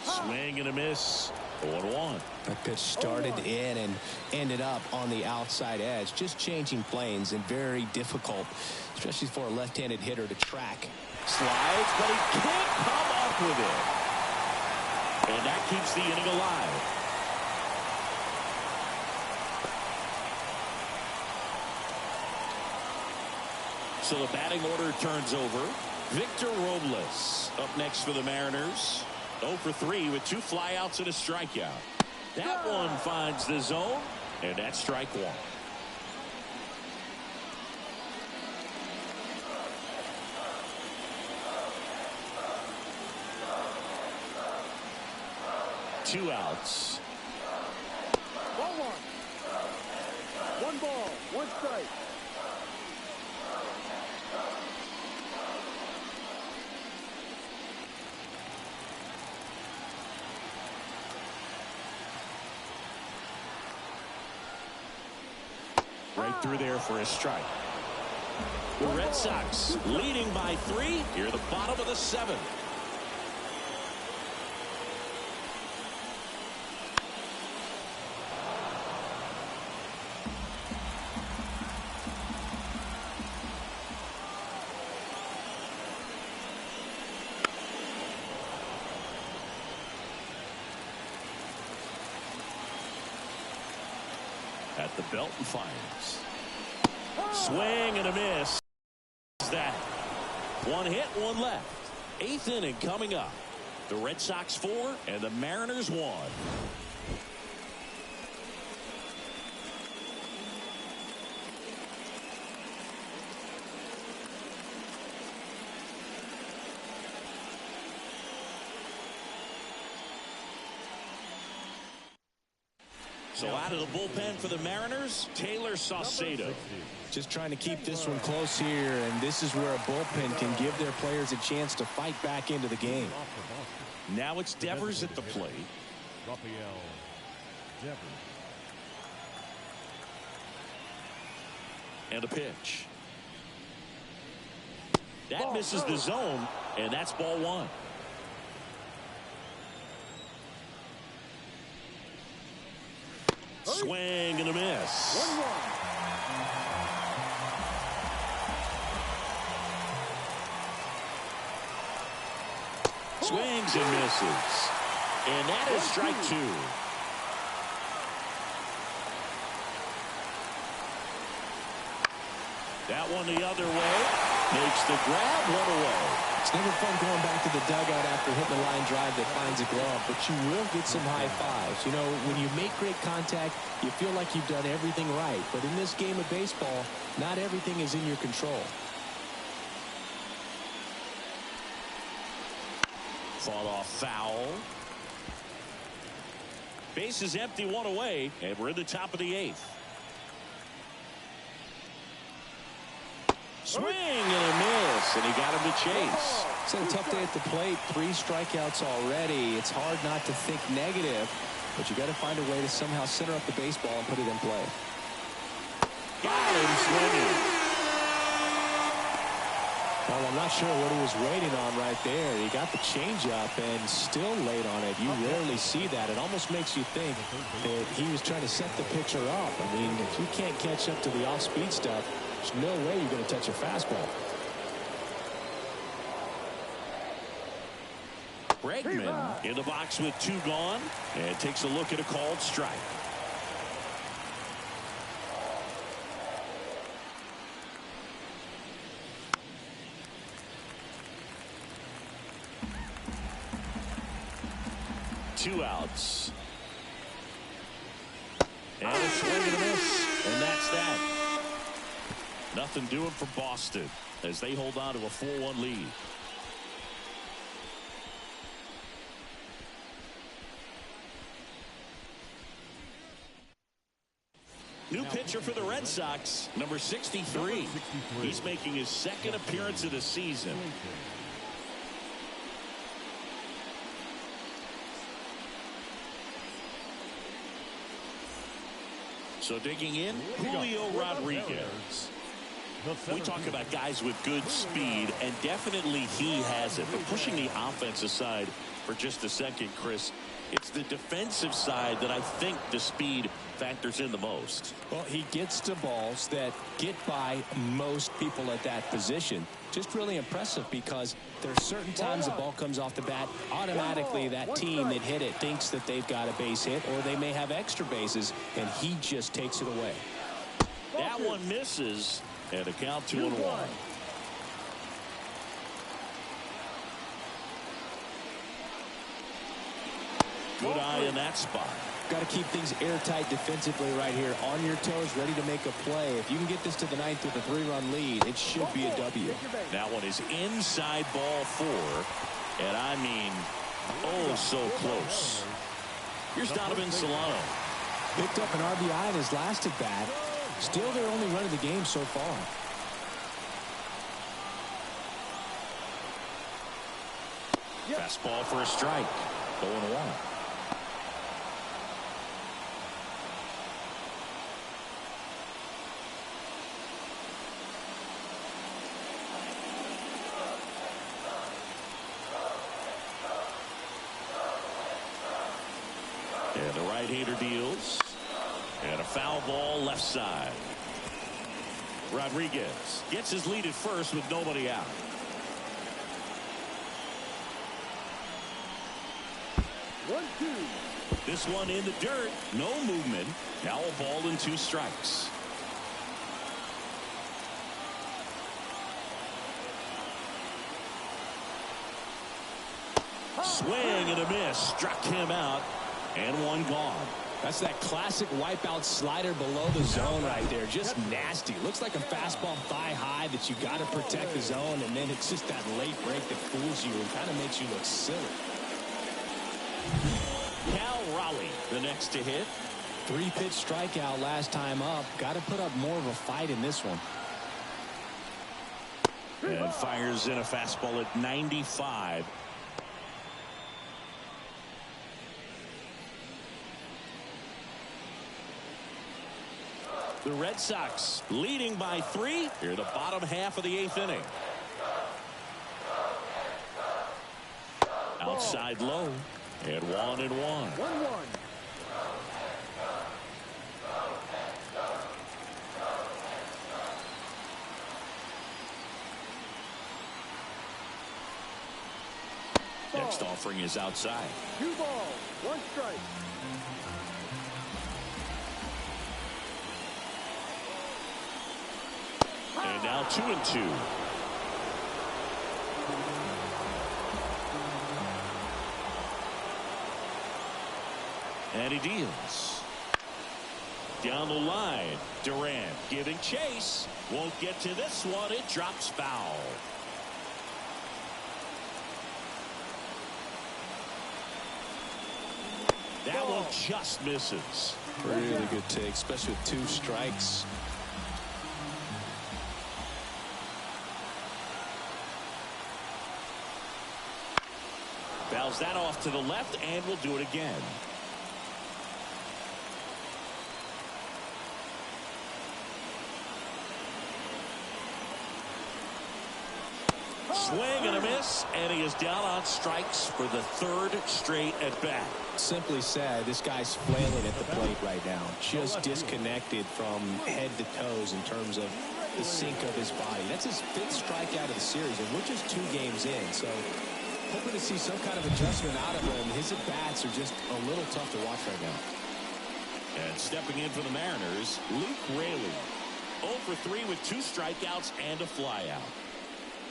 Swing and a miss. 0-1. That pitch started in and ended up on the outside edge. Just changing planes and very difficult, especially for a left-handed hitter to track. Slides, but he can't come up with it. And that keeps the inning alive. So the batting order turns over. Victor Robles up next for the Mariners. 0 for 3 with 2 flyouts and a strikeout. That one finds the zone, and that's strike 1. Two outs. Ball 1. 1 ball, 1 strike. Right through there for a strike. The Red Sox leading by 3 here at the bottom of the 7th. At the belt and fires. Swing and a miss. That 1 hit, 1 left. 8th inning coming up. The Red Sox 4 and the Mariners 1. So out of the bullpen for the Mariners, Taylor Saucedo. Just trying to keep this one close here, and this is where a bullpen can give their players a chance to fight back into the game. Now it's Devers at the plate. Rafael Devers. And a pitch. That misses the zone, and that's ball 1. Swing and a miss. 1-1. Swings and misses. And that is strike 2. That one the other way. Makes the grab, 1 away. It's never fun going back to the dugout after hitting a line drive that finds a glove, but you will get some high fives. You know, when you make great contact, you feel like you've done everything right. But in this game of baseball, not everything is in your control. Fought off foul. Base is empty, 1 away, and we're in the top of the 8th. Swing and a miss, and he got him to chase. It's a tough day at the plate. 3 strikeouts already. It's hard not to think negative, but you got to find a way to somehow center up the baseball and put it in play. Got him swinging. Well, I'm not sure what he was waiting on right there. He got the changeup and still late on it. You rarely see that. It almost makes you think that he was trying to set the pitcher up. I mean, if you can't catch up to the off-speed stuff, there's no way you're going to touch a fastball. Bregman in the box with 2 gone and takes a look at a called strike. Two outs. And a swing and a miss. And that's that. Nothing doing for Boston as they hold on to a 4-1 lead. New pitcher for the Red Sox, number 63. He's making his 2nd appearance of the season. So digging in, Julio Rodriguez. We talk about guys with good speed, and definitely he has it. But pushing the offense aside for just a second, Chris, it's the defensive side that I think the speed factors in the most. Well, he gets to balls that get by most people at that position. Just really impressive because there are certain times the ball comes off the bat, automatically that team that hit it thinks that they've got a base hit or they may have extra bases, and he just takes it away. That one misses, and a count 2-1. Good eye in that spot. Got to keep things airtight defensively right here. On your toes, ready to make a play. If you can get this to the 9th with a 3-run lead, it should be a W. That one is inside ball 4. And I mean, oh, so close. Here's Donovan Solano. Picked up an RBI in his last at bat. Still their only run of the game so far. Fastball for a strike. 0-1. And the right-hander deals. And a foul ball left side. Rodriguez gets his lead at first with nobody out. This one in the dirt. No movement. Now a ball and 2 strikes. Swing and a miss. Struck him out. And 1 gone. That's that classic wipeout slider below the zone right there. Just nasty. Looks like a fastball thigh high that you got to protect the zone, and then it's just that late break that fools you and kind of makes you look silly. Cal Raleigh, the next to hit. 3-pitch strikeout last time up. Got to put up more of a fight in this one. And fires in a fastball at 95. The Red Sox leading by 3 here in the bottom half of the 8th inning. Outside low. And 1-1. 1-1. Next offering is outside. 2 balls, 1 strike. And now 2-2. And he deals. Down the line. Durant giving chase. Won't get to this one. It drops foul. That one just misses. Really good take, especially with 2 strikes. Fouls that off to the left, and will do it again. Swing and a miss, and he is down on strikes for the 3rd straight at bat. Simply said, this guy's flailing at the plate right now. Just disconnected from head to toes in terms of the sink of his body. That's his 5th strikeout of the series, and we're just 2 games in. So Hoping to see some kind of adjustment out of him. His at-bats are just a little tough to watch right now. And stepping in for the Mariners, Luke Raley. 0 for 3 with 2 strikeouts and a flyout.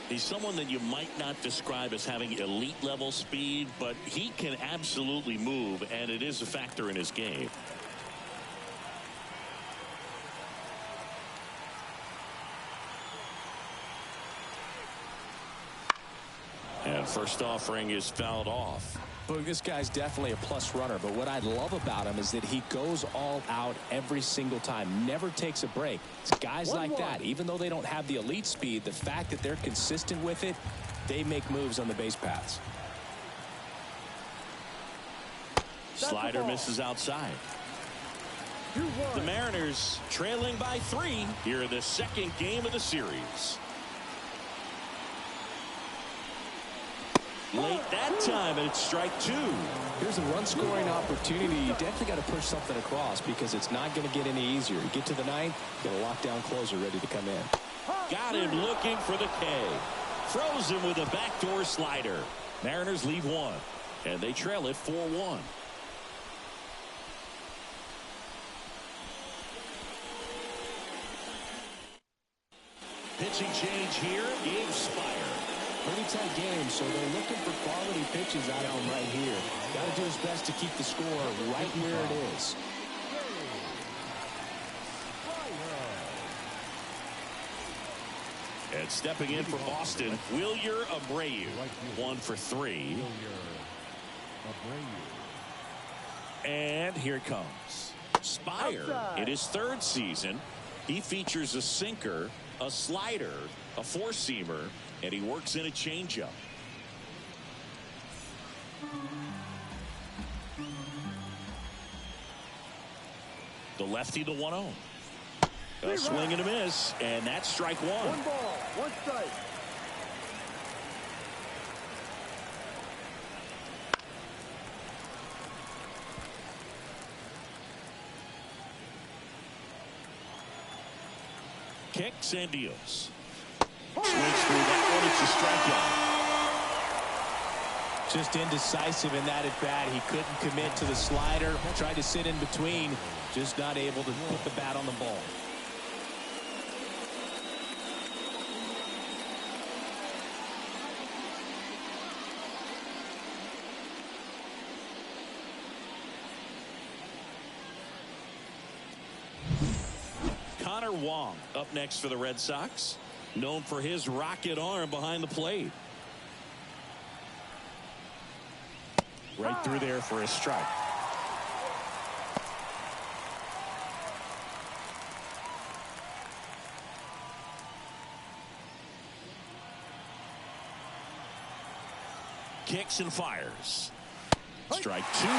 He's someone that you might not describe as having elite level speed, but he can absolutely move, and it is a factor in his game. And first offering is fouled off. Look, this guy's definitely a plus runner, but what I love about him is that he goes all out every single time, never takes a break. It's guys like that, even though they don't have the elite speed, the fact that they're consistent with it, they make moves on the base paths. Slider misses outside. The Mariners trailing by 3 here in the second game of the series. Late that time, and it's strike 2. Here's a run-scoring opportunity. You definitely got to push something across because it's not going to get any easier. You get to the 9th, got a lockdown closer ready to come in. Got him looking for the K. Froze him with a backdoor slider. Mariners leave 1, and they trail it 4-1. Pitching change here, Gabe Spire. Pretty tight game, so they're looking for quality pitches out of him right here. Got to do his best to keep the score right where it is. And stepping in for Boston, Wilyer Abreu. 1 for 3. And here it comes. Spire, in his 3rd season, he features a sinker, a slider, a four-seamer, and he works in a changeup. The lefty, the 1-0. A swing and a miss, and that's strike 1. 1 ball, 1 strike. Kicks and deals. Swings through that one. It's a strikeout. Just indecisive in that at bat. He couldn't commit to the slider. Tried to sit in between. Just not able to put the bat on the ball. Connor Wong up next for the Red Sox, known for his rocket arm behind the plate. Right through there for a strike. Kicks and fires. Strike 2. 0-2.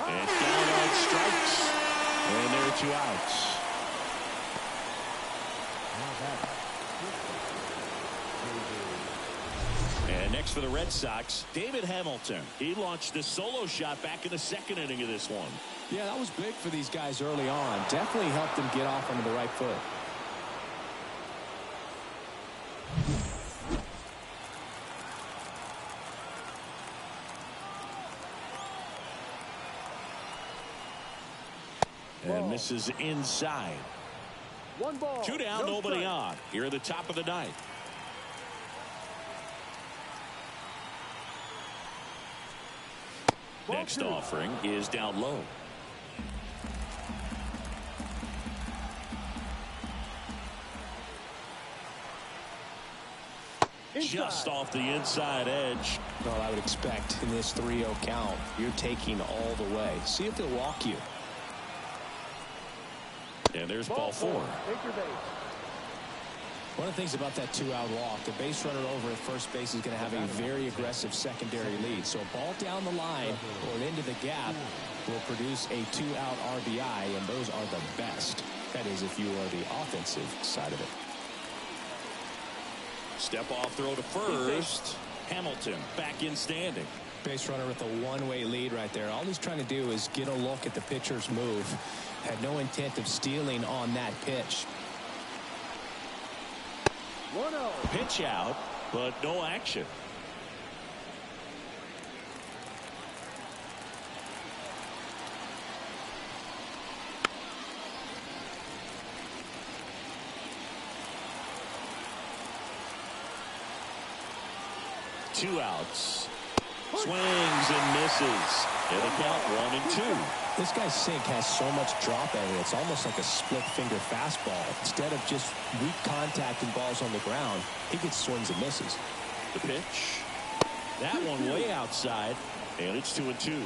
And down on strikes. And there are 2 outs. And next for the Red Sox, David Hamilton. He launched a solo shot back in the 2nd inning of this one. Yeah, that was big for these guys early on. Definitely helped them get off onto the right foot. And misses inside. 1 ball. 2 down, nobody on. Here at the top of the 9th. Next offering is down low. Just off the inside edge. Well, I would expect in this 3-0 count, you're taking all the way. See if they'll walk you. And there's ball 4. Take your base. One of the things about that 2-out walk, the base runner over at first base is going to have a very aggressive secondary lead. So a ball down the line or into the gap will produce a 2-out RBI, and those are the best. That is if you are the offensive side of it. Step off throw to first. Hamilton back in standing. Base runner with a one-way lead right there. All he's trying to do is get a look at the pitcher's move. Had no intent of stealing on that pitch. 1-0. Pitch out, but no action. Two outs. Swings and misses. And the count 1-2. This guy's sink has so much drop at it. It's almost like a split finger fastball. Instead of just weak contact and balls on the ground, he gets swings and misses. The pitch. That one way outside. And it's 2-2.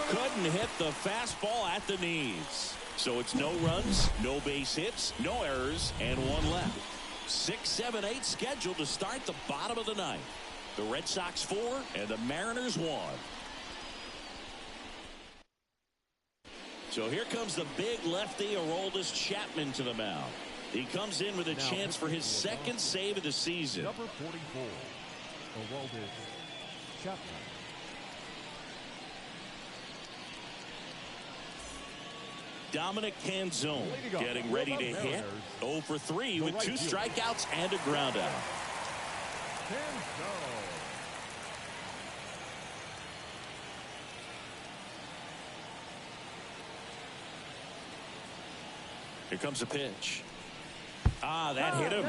Couldn't hit the fastball at the knees. So it's no runs, no base hits, no errors, and one left. 6, 7, 8 scheduled to start the bottom of the ninth. The Red Sox 4 and the Mariners 1. So here comes the big lefty Aroldis Chapman to the mound. He comes in with a chance for his second save of the season. Number 44, Aroldis Chapman. Dominic Canzone getting ready to hit. 0 for 3 with 2 strikeouts and a ground out. Here comes a pitch. That hit him.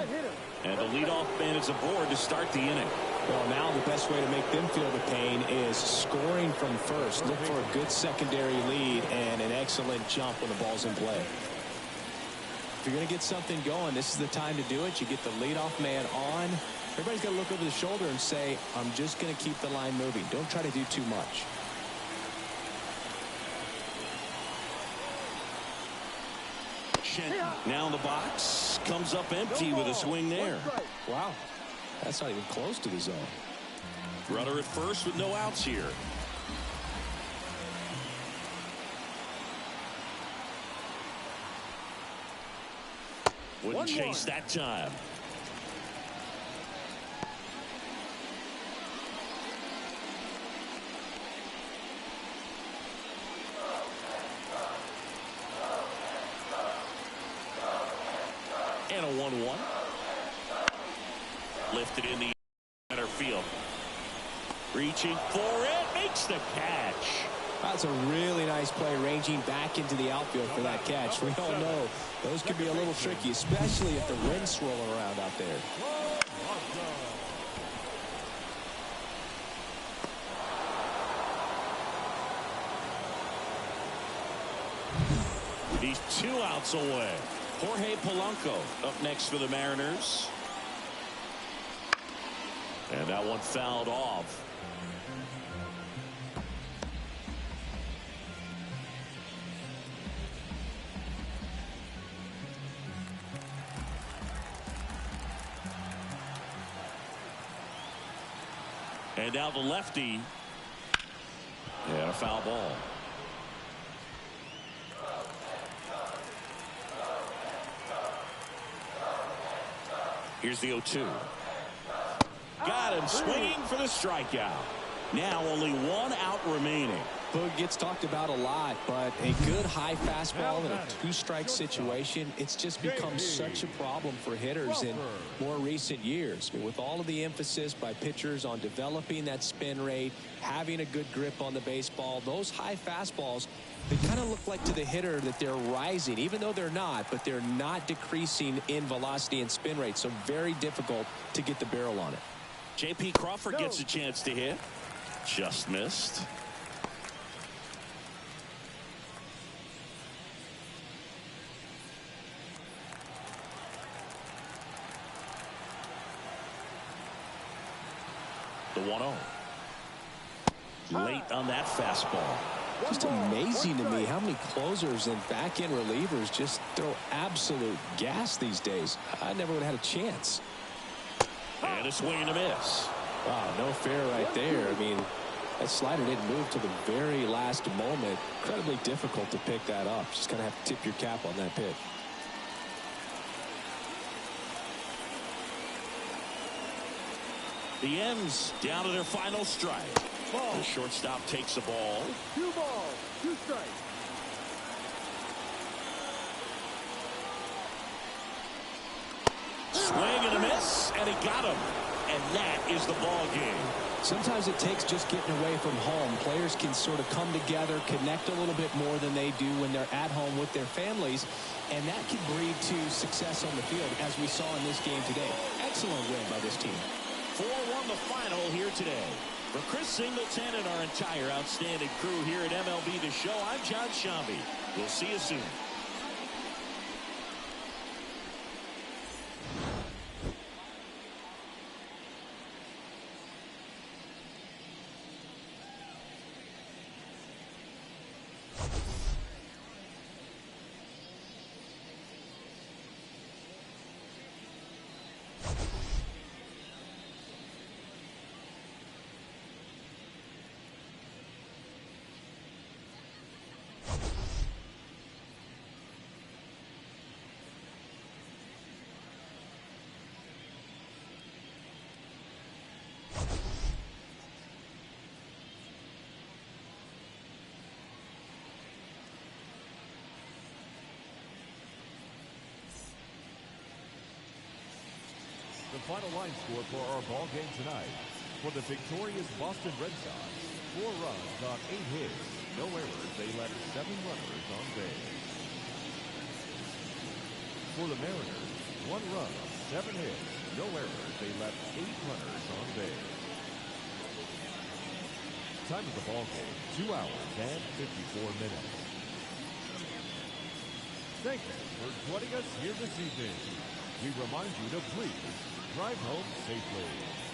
And the leadoff man is aboard to start the inning. Well, now the best way to make them feel the pain is scoring from first. Look for a good secondary lead and an excellent jump when the ball's in play. If you're going to get something going, this is the time to do it. You get the leadoff man on. Everybody's got to look over the shoulder and say, I'm just going to keep the line moving. Don't try to do too much. Now in the box, comes up empty with a swing there. Wow, that's not even close to the zone. Runner at first with no outs here. Wouldn't chase that time. And a 1-1. Lifted in the center field. Reaching for it. Makes the catch. That's a really nice play, ranging back into the outfield for that catch. We all know those can be a little tricky, especially if the wind's swirling around out there. He's 2 outs away. Jorge Polanco up next for the Mariners. And that one fouled off. And now the lefty. And a foul ball. Here's the 0-2. Got him swinging for the strikeout. Now only 1 out remaining. Boog gets talked about a lot, but a good high fastball in a 2-strike situation, it's just become such a problem for hitters in more recent years. With all of the emphasis by pitchers on developing that spin rate, having a good grip on the baseball, those high fastballs, they kind of look like to the hitter that they're rising, even though they're not, but they're not decreasing in velocity and spin rate, so very difficult to get the barrel on it. J.P. Crawford gets a chance to hit. Just missed. The 1-0. Late on that fastball. Just amazing to me how many closers and back-end relievers just throw absolute gas these days. I never would have had a chance. And a swing and a miss. Wow, no fair right there. I mean, That slider didn't move to the very last moment. Incredibly difficult to pick that up. Just kind of have to tip your cap on that pitch. The M's down to their final strike. Ball. The shortstop takes the ball. 2 balls, 2 strikes. Swing and a miss, and he got him. And that is the ball game. Sometimes it takes just getting away from home. Players can sort of come together, connect a little bit more than they do when they're at home with their families, and that can breed to success on the field, as we saw in this game today. Excellent win by this team. 4-1 the final here today. For Chris Singleton and our entire outstanding crew here at MLB The Show, I'm John Shambi. We'll see you soon. The final line score for our ball game tonight. For the victorious Boston Red Sox, 4 runs on 8 hits. No errors. They left 7 runners on base. For the Mariners, 1 run on 7 hits. No errors. They left 8 runners on base. Time of the ball game, 2 hours and 54 minutes. Thank you for joining us here this evening. We remind you to please drive home safely.